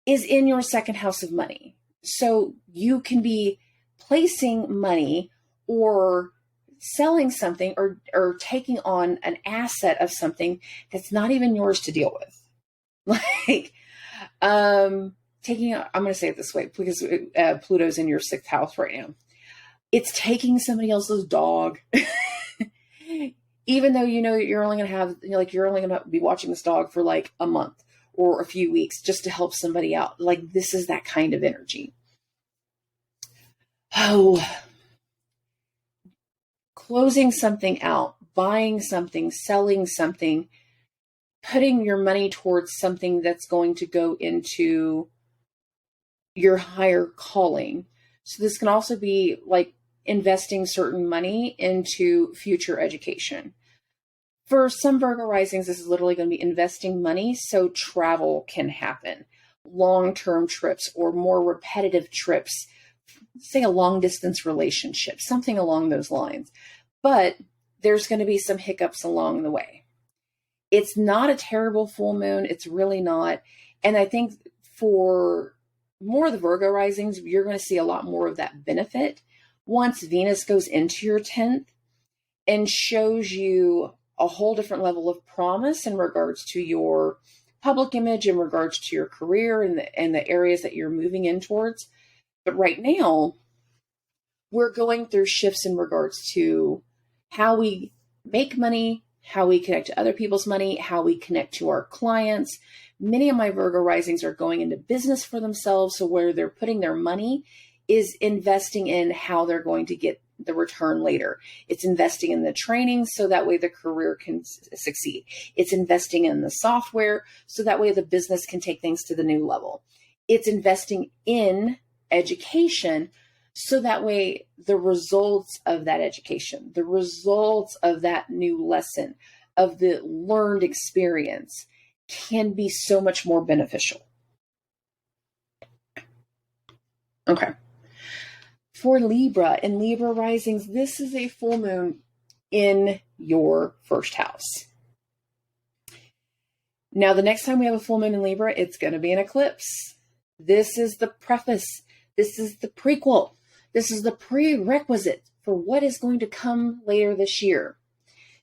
Speaker 1: is in your 2nd house of money. So you can be placing money or selling something or taking on an asset of something that's not even yours to deal with. Like, I'm going to say it this way because Pluto's in your 6th house right now. It's taking somebody else's dog, even though you know you're only going to have, you're only going to be watching this dog for like a month or a few weeks just to help somebody out. Like, this is that kind of energy. Oh, closing something out, buying something, selling something, putting your money towards something that's going to go into your higher calling. So this can also be like investing certain money into future education. For some Virgo risings, this is literally going to be investing money so travel can happen. Long-term trips or more repetitive trips, say a long-distance relationship, something along those lines. But there's going to be some hiccups along the way. It's not a terrible full moon. It's really not. And I think for more of the Virgo risings, you're going to see a lot more of that benefit once Venus goes into your 10th and shows you a whole different level of promise in regards to your public image in regards to your career and the areas that you're moving in towards. But right now, we're going through shifts in regards to how we make money, how we connect to other people's money, how we connect to our clients. Many of my Virgo risings are going into business for themselves. So where they're putting their money is investing in how they're going to get the return later. It's investing in the training so that way the career can succeed. It's investing in the software so that way the business can take things to the new level. It's investing in education so that way the results of that education, the results of that new lesson, of the learned experience can be so much more beneficial. Okay. For Libra and Libra risings, this is a full moon in your first house. Now, the next time we have a full moon in Libra, it's going to be an eclipse. This is the preface. This is the prequel. This is the prerequisite for what is going to come later this year.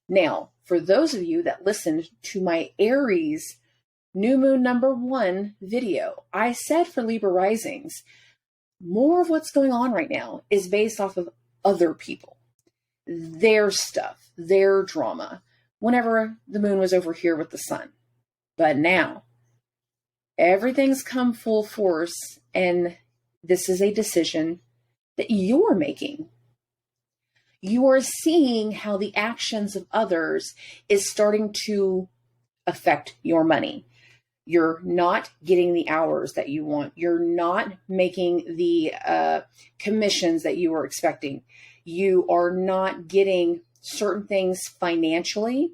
Speaker 1: Now, for those of you that listened to my Aries new moon number 1 video, I said for Libra risings, more of what's going on right now is based off of other people, their stuff, their drama, whenever the moon was over here with the sun. But now, everything's come full force, and this is a decision that you're making. You are seeing how the actions of others is starting to affect your money. You're not getting the hours that you want. You're not making the commissions that you were expecting. You are not getting certain things financially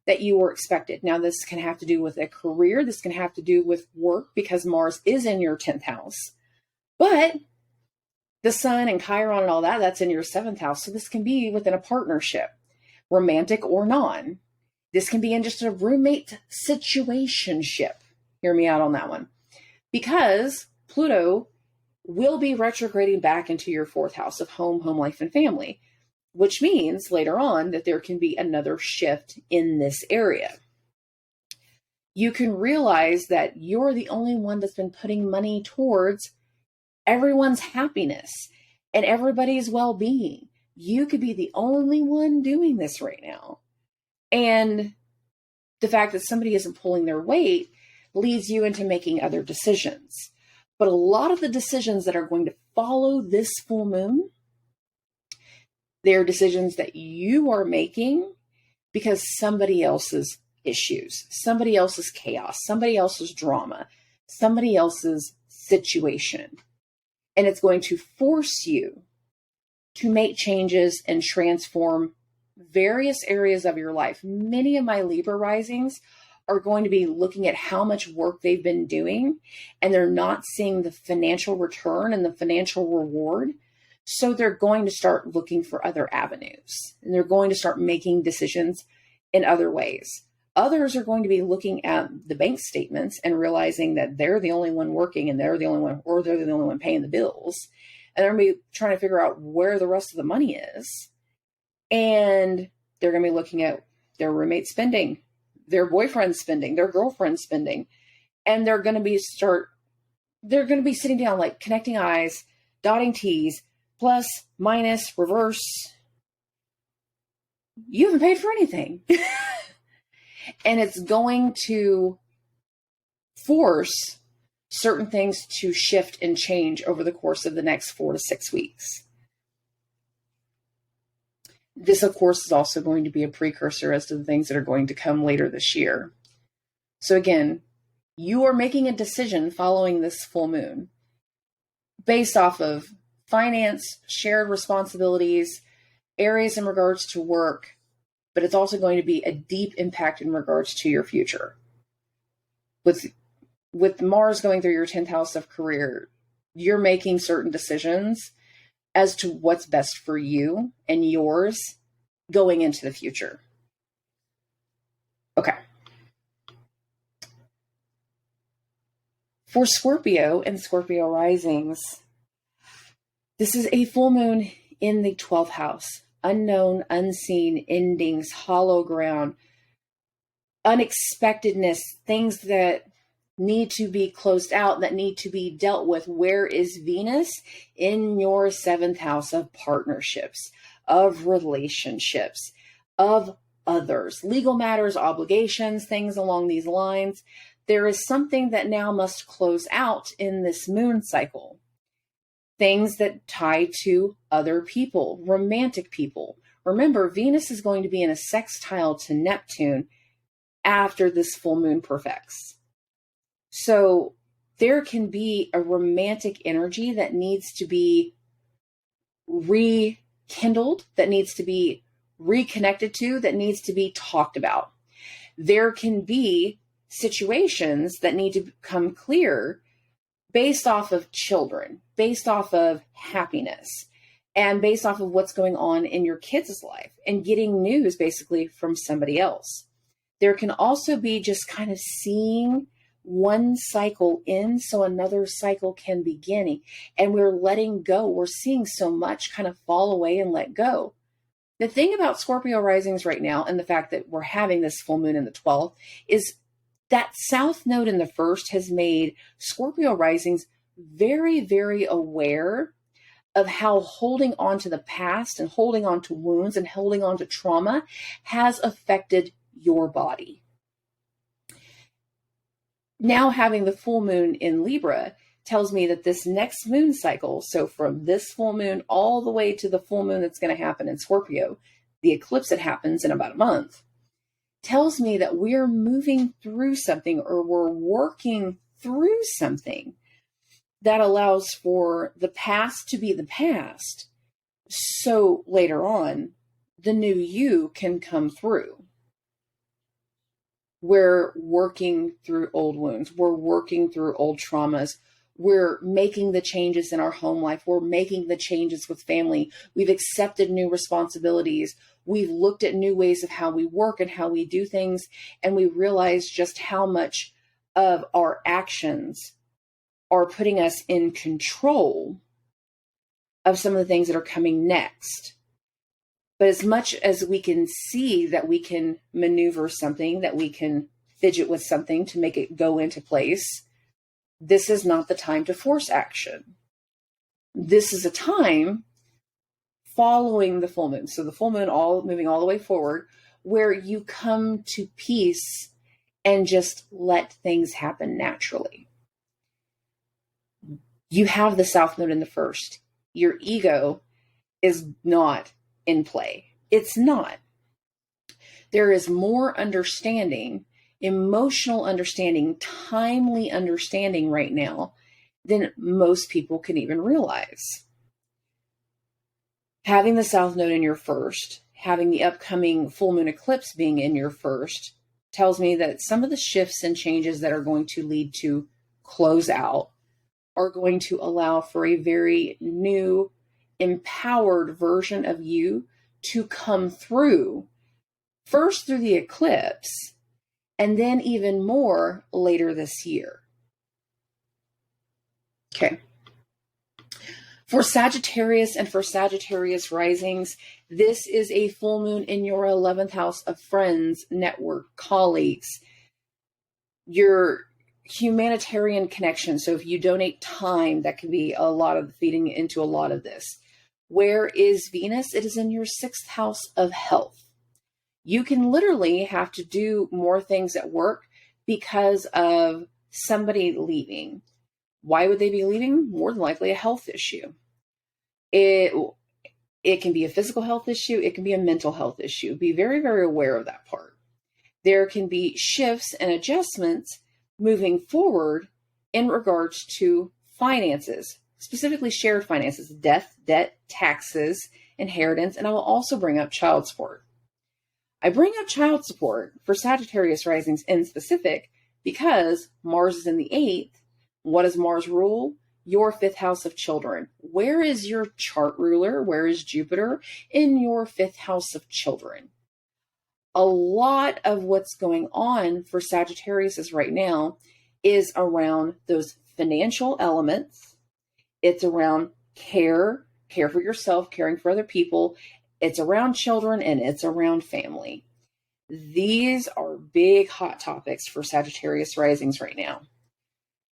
Speaker 1: that you were expected. Now, this can have to do with a career. This can have to do with work because Mars is in your 10th house. But the sun and Chiron and all that, that's in your 7th house. So this can be within a partnership, romantic or non. This can be in just a roommate situationship. Hear me out on that one. Because Pluto will be retrograding back into your 4th house of home, home life, and family, which means later on that there can be another shift in this area. You can realize that you're the only one that's been putting money towards everyone's happiness and everybody's well-being. You could be the only one doing this right now. And the fact that somebody isn't pulling their weight leads you into making other decisions. But a lot of the decisions that are going to follow this full moon, they're decisions that you are making because somebody else's issues, somebody else's chaos, somebody else's drama, somebody else's situation. And it's going to force you to make changes and transform various areas of your life. Many of my Libra risings are going to be looking at how much work they've been doing, and they're not seeing the financial return and the financial reward. So they're going to start looking for other avenues, and they're going to start making decisions in other ways. Others are going to be looking at the bank statements and realizing that they're the only one working and they're the only one, or they're the only one paying the bills. And they're going to be trying to figure out where the rest of the money is. And they're going to be looking at their roommate spending, their boyfriend spending, their girlfriend spending. And they're going to be sitting down, like connecting I's, dotting T's, plus, minus, reverse. You haven't paid for anything. And it's going to force certain things to shift and change over the course of the next 4 to 6 weeks. This, of course, is also going to be a precursor as to the things that are going to come later this year. So again, you are making a decision following this full moon based off of finance, shared responsibilities, areas in regards to work, but it's also going to be a deep impact in regards to your future. With Mars going through your 10th house of career, you're making certain decisions as to what's best for you and yours going into the future. Okay. For Scorpio and Scorpio risings, this is a full moon in the 12th house. Unknown, unseen endings, hollow ground, unexpectedness, things that need to be closed out, that need to be dealt with. Where is Venus? In your seventh house of partnerships, of relationships, of others, legal matters, obligations, things along these lines. There is something that now must close out in this moon cycle. Things that tie to other people, romantic people. Remember, Venus is going to be in a sextile to Neptune after this full moon perfects. So there can be a romantic energy that needs to be rekindled, that needs to be reconnected to, that needs to be talked about. There can be situations that need to become clear based off of children, based off of happiness, and based off of what's going on in your kids' life and getting news basically from somebody else. There can also be just kind of seeing one cycle in so another cycle can begin, and we're letting go. We're seeing so much kind of fall away and let go. The thing about Scorpio risings right now, and the fact that we're having this full moon in the 12th, is that South Node in the first has made Scorpio risings very, very aware of how holding on to the past and holding on to wounds and holding on to trauma has affected your body. Now having the full moon in Libra tells me that this next moon cycle, so from this full moon all the way to the full moon that's going to happen in Scorpio, the eclipse that happens in about a month, tells me that we're moving through something, or we're working through something that allows for the past to be the past. So later on, the new you can come through. We're working through old wounds. We're working through old traumas. We're making the changes in our home life. We're making the changes with family. We've accepted new responsibilities. We've looked at new ways of how we work and how we do things. And we realize just how much of our actions are putting us in control of some of the things that are coming next. But as much as we can see that we can maneuver something, that we can fidget with something to make it go into place, this is not the time to force action. This is a time following the full moon. So the full moon moving all the way forward, where you come to peace and just let things happen naturally. You have the South Node in the first. Your ego is not in play. It's not. There is more understanding, emotional understanding, timely understanding right now than most people can even realize. Having the South Node in your first, having the upcoming full moon eclipse being in your first, tells me that some of the shifts and changes that are going to lead to close out are going to allow for a very new, empowered version of you to come through, first through the eclipse, and then even more later this year. Okay. For Sagittarius and for Sagittarius risings, this is a full moon in your 11th house of friends, network, colleagues, your humanitarian connection. So if you donate time, that can be a lot of feeding into a lot of this. Where is Venus? It is in your 6th house of health. You can literally have to do more things at work because of somebody leaving. Why would they be leaving? More than likely a health issue. It can be a physical health issue. It can be a mental health issue. Be very, very aware of that part. There can be shifts and adjustments moving forward in regards to finances, specifically shared finances, death, debt, taxes, inheritance, and I will also bring up child support. I bring up child support for Sagittarius risings in specific because Mars is in the 8th. What does Mars rule? Your 5th house of children. Where is your chart ruler? Where is Jupiter? In your 5th house of children. A lot of what's going on for Sagittarius right now is around those financial elements. It's around care for yourself, caring for other people. It's around children, and it's around family. These are big hot topics for Sagittarius risings right now.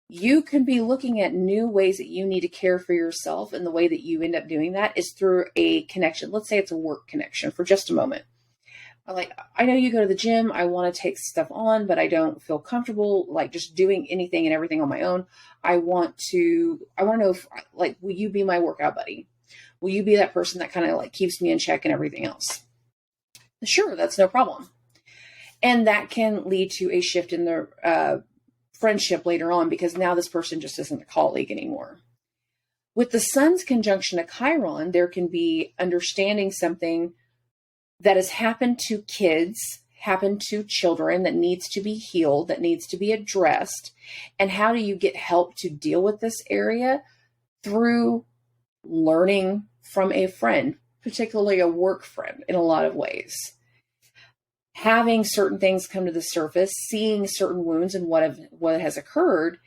Speaker 1: You can be looking at new ways that you need to care for yourself, and the way that you end up doing that is through a connection. Let's say it's a work connection for just a moment. Like, I know you go to the gym, I want to take stuff on, but I don't feel comfortable like just doing anything and everything on my own. I want to know if, like, will you be my workout buddy? Will you be that person that kind of like keeps me in check and everything else? Sure, that's no problem. And that can lead to a shift in their friendship later on, because now this person just isn't a colleague anymore. With the sun's conjunction to Chiron, there can be understanding something that has happened to kids, happened to children, that needs to be healed, that needs to be addressed. And how do you get help to deal with this area? Through learning from a friend, particularly a work friend, in a lot of ways. Having certain things come to the surface, seeing certain wounds and what has occurred,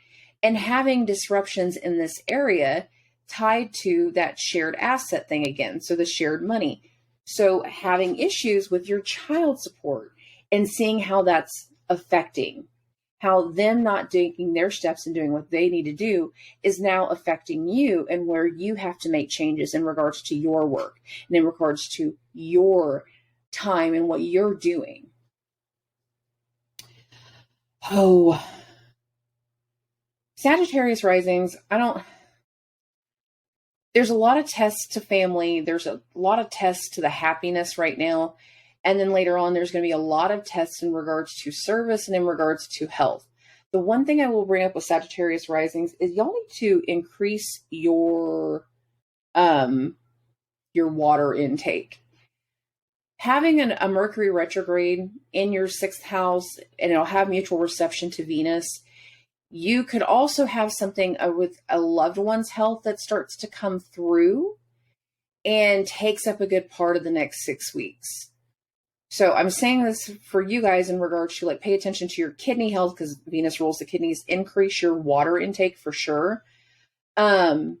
Speaker 1: and having disruptions in this area tied to that shared asset thing again. So the shared money. So having issues with your child support and seeing how that's affecting, how them not taking their steps and doing what they need to do is now affecting you, and where you have to make changes in regards to your work and in regards to your time and what you're doing. Oh, Sagittarius risings, there's a lot of tests to family. There's a lot of tests to the happiness right now. And then later on, there's going to be a lot of tests in regards to service and in regards to health. The one thing I will bring up with Sagittarius risings is y'all need to increase your water intake. Having a Mercury retrograde in your 6th house, and it'll have mutual reception to Venus. You could also have something with a loved one's health that starts to come through and takes up a good part of the next 6 weeks. So I'm saying this for you guys in regards to, like, pay attention to your kidney health, because Venus rules the kidneys. Increase your water intake for sure. But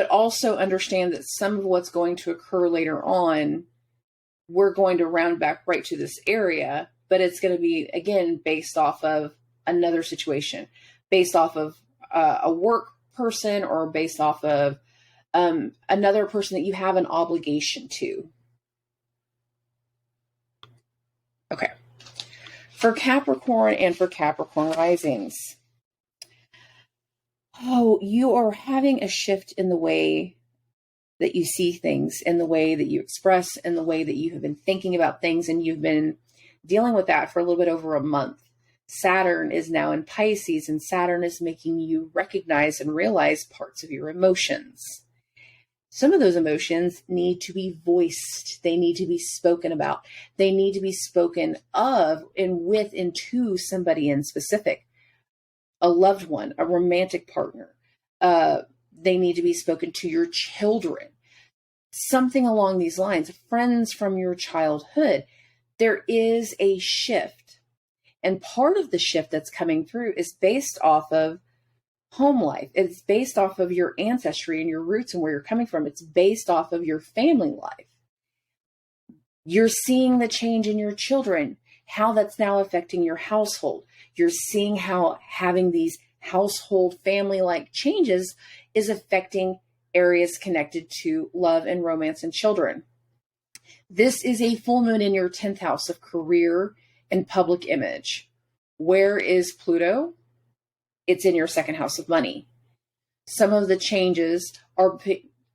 Speaker 1: also understand that some of what's going to occur later on, we're going to round back right to this area, but it's going to be, again, based off of another situation, based off of a work person, or based off of another person that you have an obligation to. Okay. For Capricorn and for Capricorn risings, you are having a shift in the way that you see things, in the way that you express, in the way that you have been thinking about things, and you've been dealing with that for a little bit over a month. Saturn is now in Pisces, and Saturn is making you recognize and realize parts of your emotions. Some of those emotions need to be voiced. They need to be spoken about. They need to be spoken of and with and to somebody in specific. A loved one, a romantic partner. They need to be spoken to your children. Something along these lines. Friends from your childhood. There is a shift. And part of the shift that's coming through is based off of home life. It's based off of your ancestry and your roots and where you're coming from. It's based off of your family life. You're seeing the change in your children, how that's now affecting your household. You're seeing how having these household family-like changes is affecting areas connected to love and romance and children. This is a full moon in your 10th house of career and public image. Where is Pluto? It's in your 2nd house of money. Some of the changes are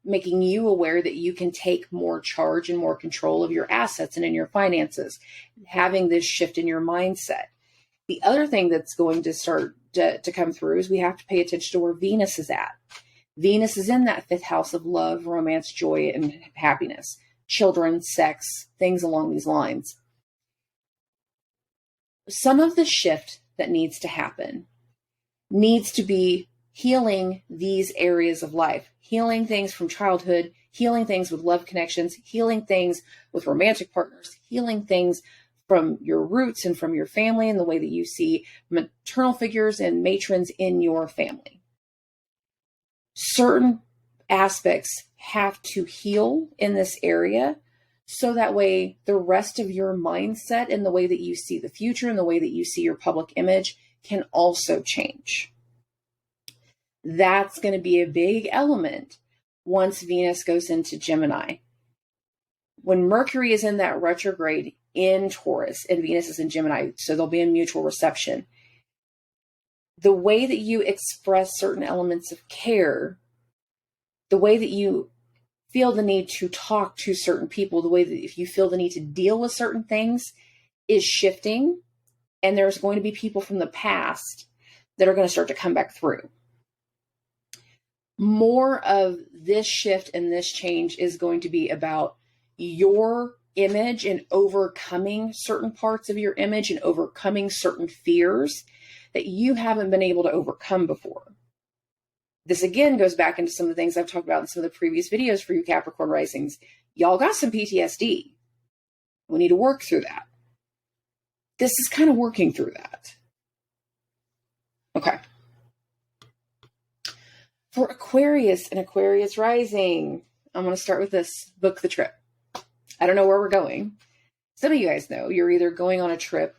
Speaker 1: making you aware that you can take more charge and more control of your assets and in your finances, having this shift in your mindset. The other thing that's going to start to come through is we have to pay attention to where Venus is at. Venus is in that 5th house of love, romance, joy, and happiness, children, sex, things along these lines. Some of the shift that needs to happen needs to be healing these areas of life, healing things from childhood, healing things with love connections, healing things with romantic partners, healing things from your roots and from your family and the way that you see maternal figures and matrons in your family. Certain aspects have to heal in this area So that way the rest of your mindset and the way that you see the future and the way that you see your public image can also change. That's going to be a big element once Venus goes into Gemini. When Mercury is in that retrograde in Taurus and Venus is in Gemini, so there'll be a mutual reception. The way that you express certain elements of care, the way that you feel the need to talk to certain people, the way that if you feel the need to deal with certain things is shifting. And there's going to be people from the past that are going to start to come back through. More of this shift and this change is going to be about your image and overcoming certain parts of your image and overcoming certain fears that you haven't been able to overcome before. This again goes back into some of the things I've talked about in some of the previous videos for you Capricorn risings. Y'all got some PTSD. We need to work through that. This is kind of working through that. Okay. For Aquarius and Aquarius rising, I'm going to start with this. Book the trip. I don't know where we're going. Some of you guys know you're either going on a trip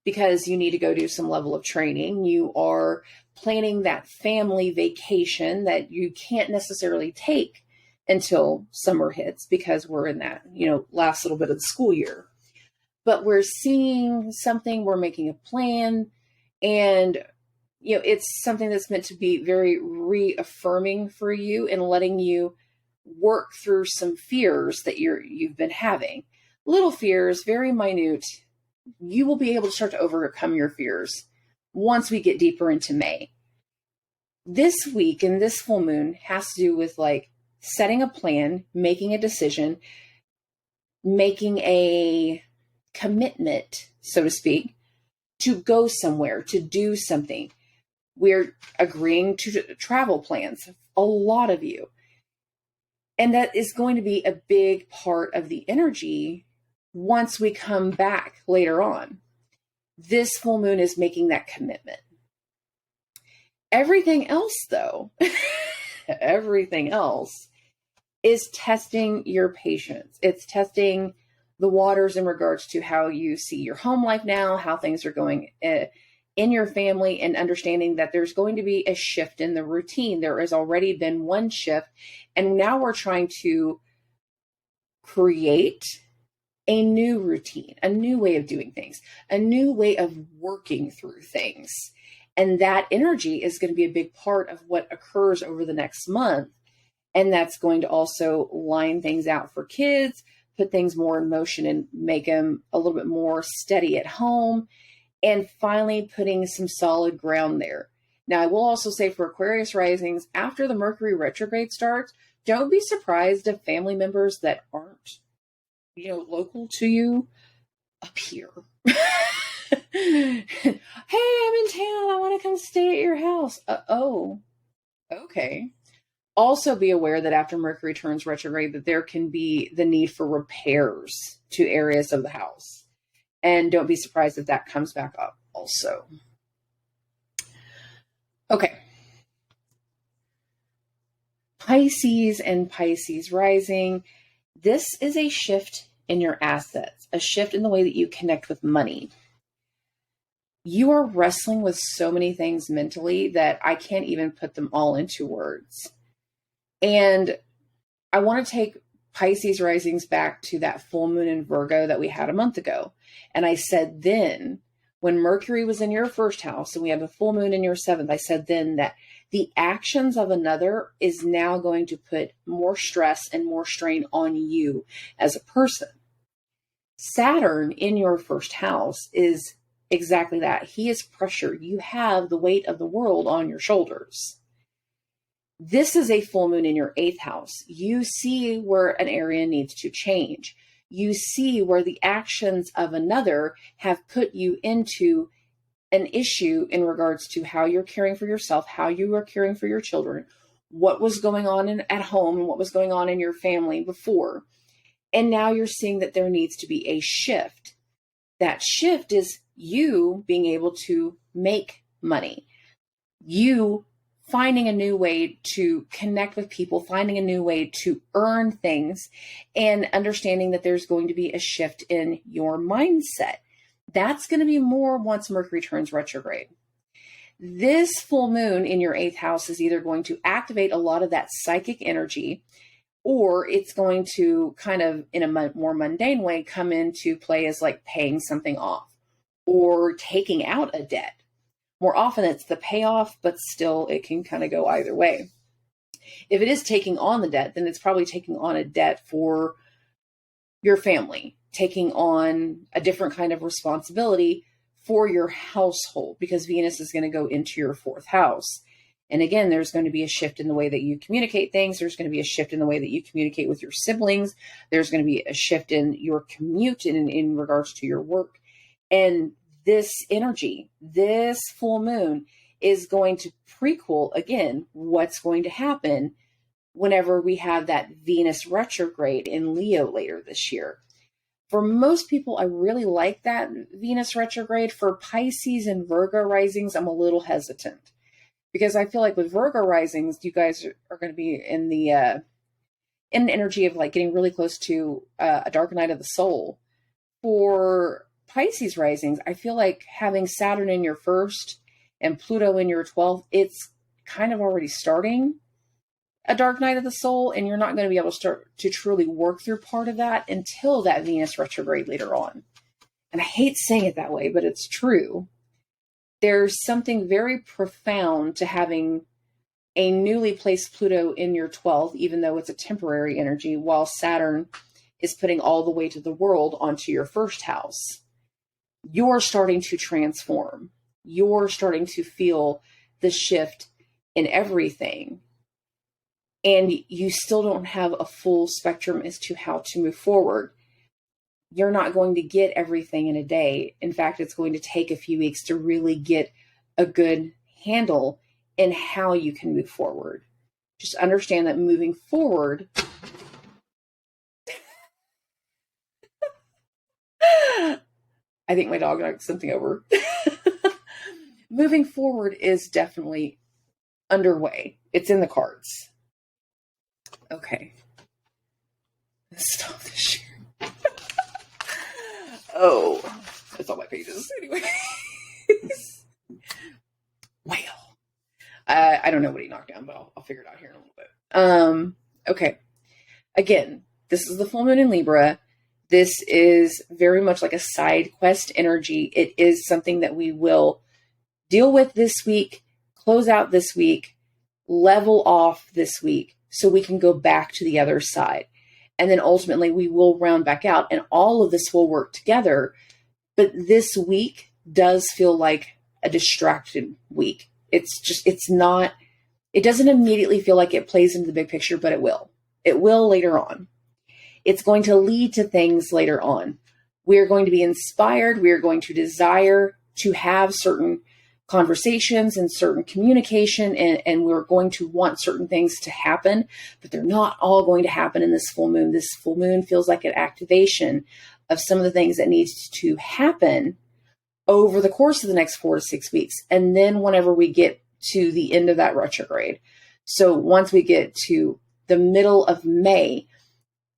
Speaker 1: because you need to go do some level of training. You are planning that family vacation that you can't necessarily take until summer hits because we're in that, last little bit of the school year. But we're seeing something, we're making a plan, and it's something that's meant to be very reaffirming for you and letting you work through some fears that you've been having. Little fears, very minute. You will be able to start to overcome your fears once we get deeper into May. This week and this full moon has to do with setting a plan, making a decision, making a commitment, so to speak, to go somewhere, to do something. We're agreeing to travel plans, a lot of you. And that is going to be a big part of the energy once we come back later on. This full moon is making that commitment. Everything else, though, everything else is testing your patience. It's testing the waters in regards to how you see your home life now, how things are going in your family, and understanding that there's going to be a shift in the routine. There has already been one shift, and now we're trying to create a new routine, a new way of doing things, a new way of working through things. And that energy is going to be a big part of what occurs over the next month. And that's going to also line things out for kids, put things more in motion and make them a little bit more steady at home, and finally putting some solid ground there. Now, I will also say for Aquarius risings, after the Mercury retrograde starts, don't be surprised if family members that aren't, local to you appear. Hey, I'm in town. I want to come stay at your house. Oh, okay. Also be aware that after Mercury turns retrograde, that there can be the need for repairs to areas of the house. And don't be surprised if that comes back up also. Okay. Pisces and Pisces rising. This is a shift in your assets, a shift in the way that you connect with money. You are wrestling with so many things mentally that I can't even put them all into words. And I want to take Pisces risings back to that full moon in Virgo that we had a month ago. And I said then, when Mercury was in your first house and we have a full moon in your seventh, I said then that the actions of another is now going to put more stress and more strain on you as a person. Saturn in your first house is exactly that. He is pressure. You have the weight of the world on your shoulders. This is a full moon in your eighth house. You see where an area needs to change. You see where the actions of another have put you into an issue in regards to how you're caring for yourself, how you are caring for your children, what was going on at home and what was going on in your family before. And now you're seeing that there needs to be a shift. That shift is you being able to make money. You finding a new way to connect with people, finding a new way to earn things, and understanding that there's going to be a shift in your mindset. That's going to be more once Mercury turns retrograde. This full moon in your 8th house is either going to activate a lot of that psychic energy, or it's going to kind of, in a more mundane way, come into play as like paying something off or taking out a debt. More often it's the payoff, but still it can kind of go either way. If it is taking on the debt, then it's probably taking on a debt for your family, taking on a different kind of responsibility for your household, because Venus is going to go into your 4th house. And again, there's going to be a shift in the way that you communicate things. There's going to be a shift in the way that you communicate with your siblings. There's going to be a shift in your commute in regards to your work. And this energy, this full moon is going to prequel, again, what's going to happen whenever we have that Venus retrograde in Leo later this year. For most people, I really like that Venus retrograde. For Pisces and Virgo risings, I'm a little hesitant, because I feel like with Virgo risings, you guys are going to be in the energy of like getting really close to a dark night of the soul. For Pisces risings, I feel like having Saturn in your 1st and Pluto in your 12th, it's kind of already starting a dark night of the soul, and you're not going to be able to start to truly work through part of that until that Venus retrograde later on. And I hate saying it that way, but it's true. There's something very profound to having a newly placed Pluto in your 12th, even though it's a temporary energy, while Saturn is putting all the weight of the world onto your 1st house. You're starting to transform. You're starting to feel the shift in everything. And you still don't have a full spectrum as to how to move forward. You're not going to get everything in a day. In fact, it's going to take a few weeks to really get a good handle in how you can move forward. Just understand that moving forward, I think my dog knocked something over. Moving forward is definitely underway. It's in the cards. Okay. Let's stop this share. Oh, that's all my pages. Anyway. Well, I don't know what he knocked down, but I'll figure it out here in a little bit. Okay. Again, this is the full moon in Libra. This is very much like a side quest energy. It is something that we will deal with this week, close out this week, level off this week, so we can go back to the other side. And then ultimately we will round back out, and all of this will work together. But this week does feel like a distracted week. It doesn't immediately feel like it plays into the big picture, but it will. It will later on. It's going to lead to things later on. We are going to be inspired. We are going to desire to have certain conversations and certain communication, and we're going to want certain things to happen, but they're not all going to happen in this full moon. This full moon feels like an activation of some of the things that needs to happen over the course of the next 4 to 6 weeks. And then whenever we get to the end of that retrograde, so once we get to the middle of May,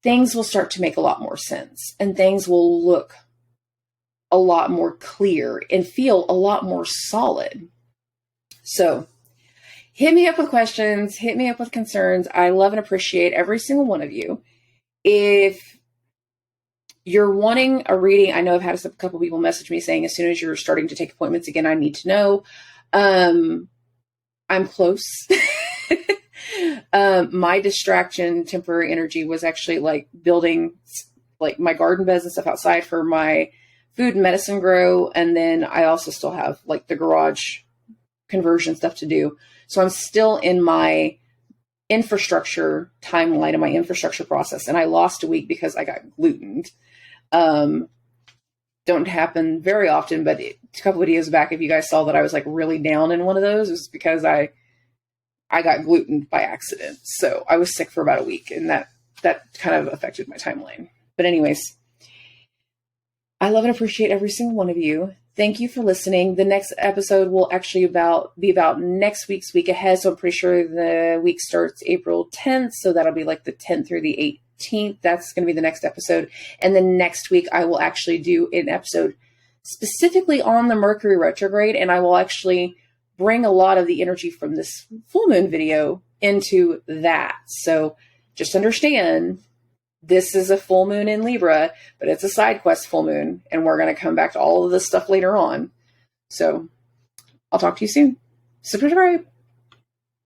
Speaker 1: things will start to make a lot more sense, and things will look a lot more clear and feel a lot more solid. So hit me up with questions, hit me up with concerns. I love and appreciate every single one of you. If you're wanting a reading, I know I've had a couple people message me saying as soon as you're starting to take appointments again, I need to know. I'm close. My distraction, temporary energy, was actually like building like my garden beds and stuff outside for my food and medicine grow. And then I also still have like the garage conversion stuff to do. So I'm still in my infrastructure timeline and my infrastructure process. And I lost a week because I got glutened. Don't happen very often, but a couple videos back, if you guys saw that I was like really down in one of those, it was because I got glutened by accident. So I was sick for about a week, and that kind of affected my timeline. But anyways, I love and appreciate every single one of you. Thank you for listening. The next episode will actually be about next week's week ahead. So I'm pretty sure the week starts April 10th. So that'll be like the 10th through the 18th. That's going to be the next episode. And then next week, I will actually do an episode specifically on the Mercury retrograde. And I will actually bring a lot of the energy from this full moon video into that. So just understand, this is a full moon in Libra, but it's a side quest full moon. And we're going to come back to all of this stuff later on. So I'll talk to you soon. Subscribe.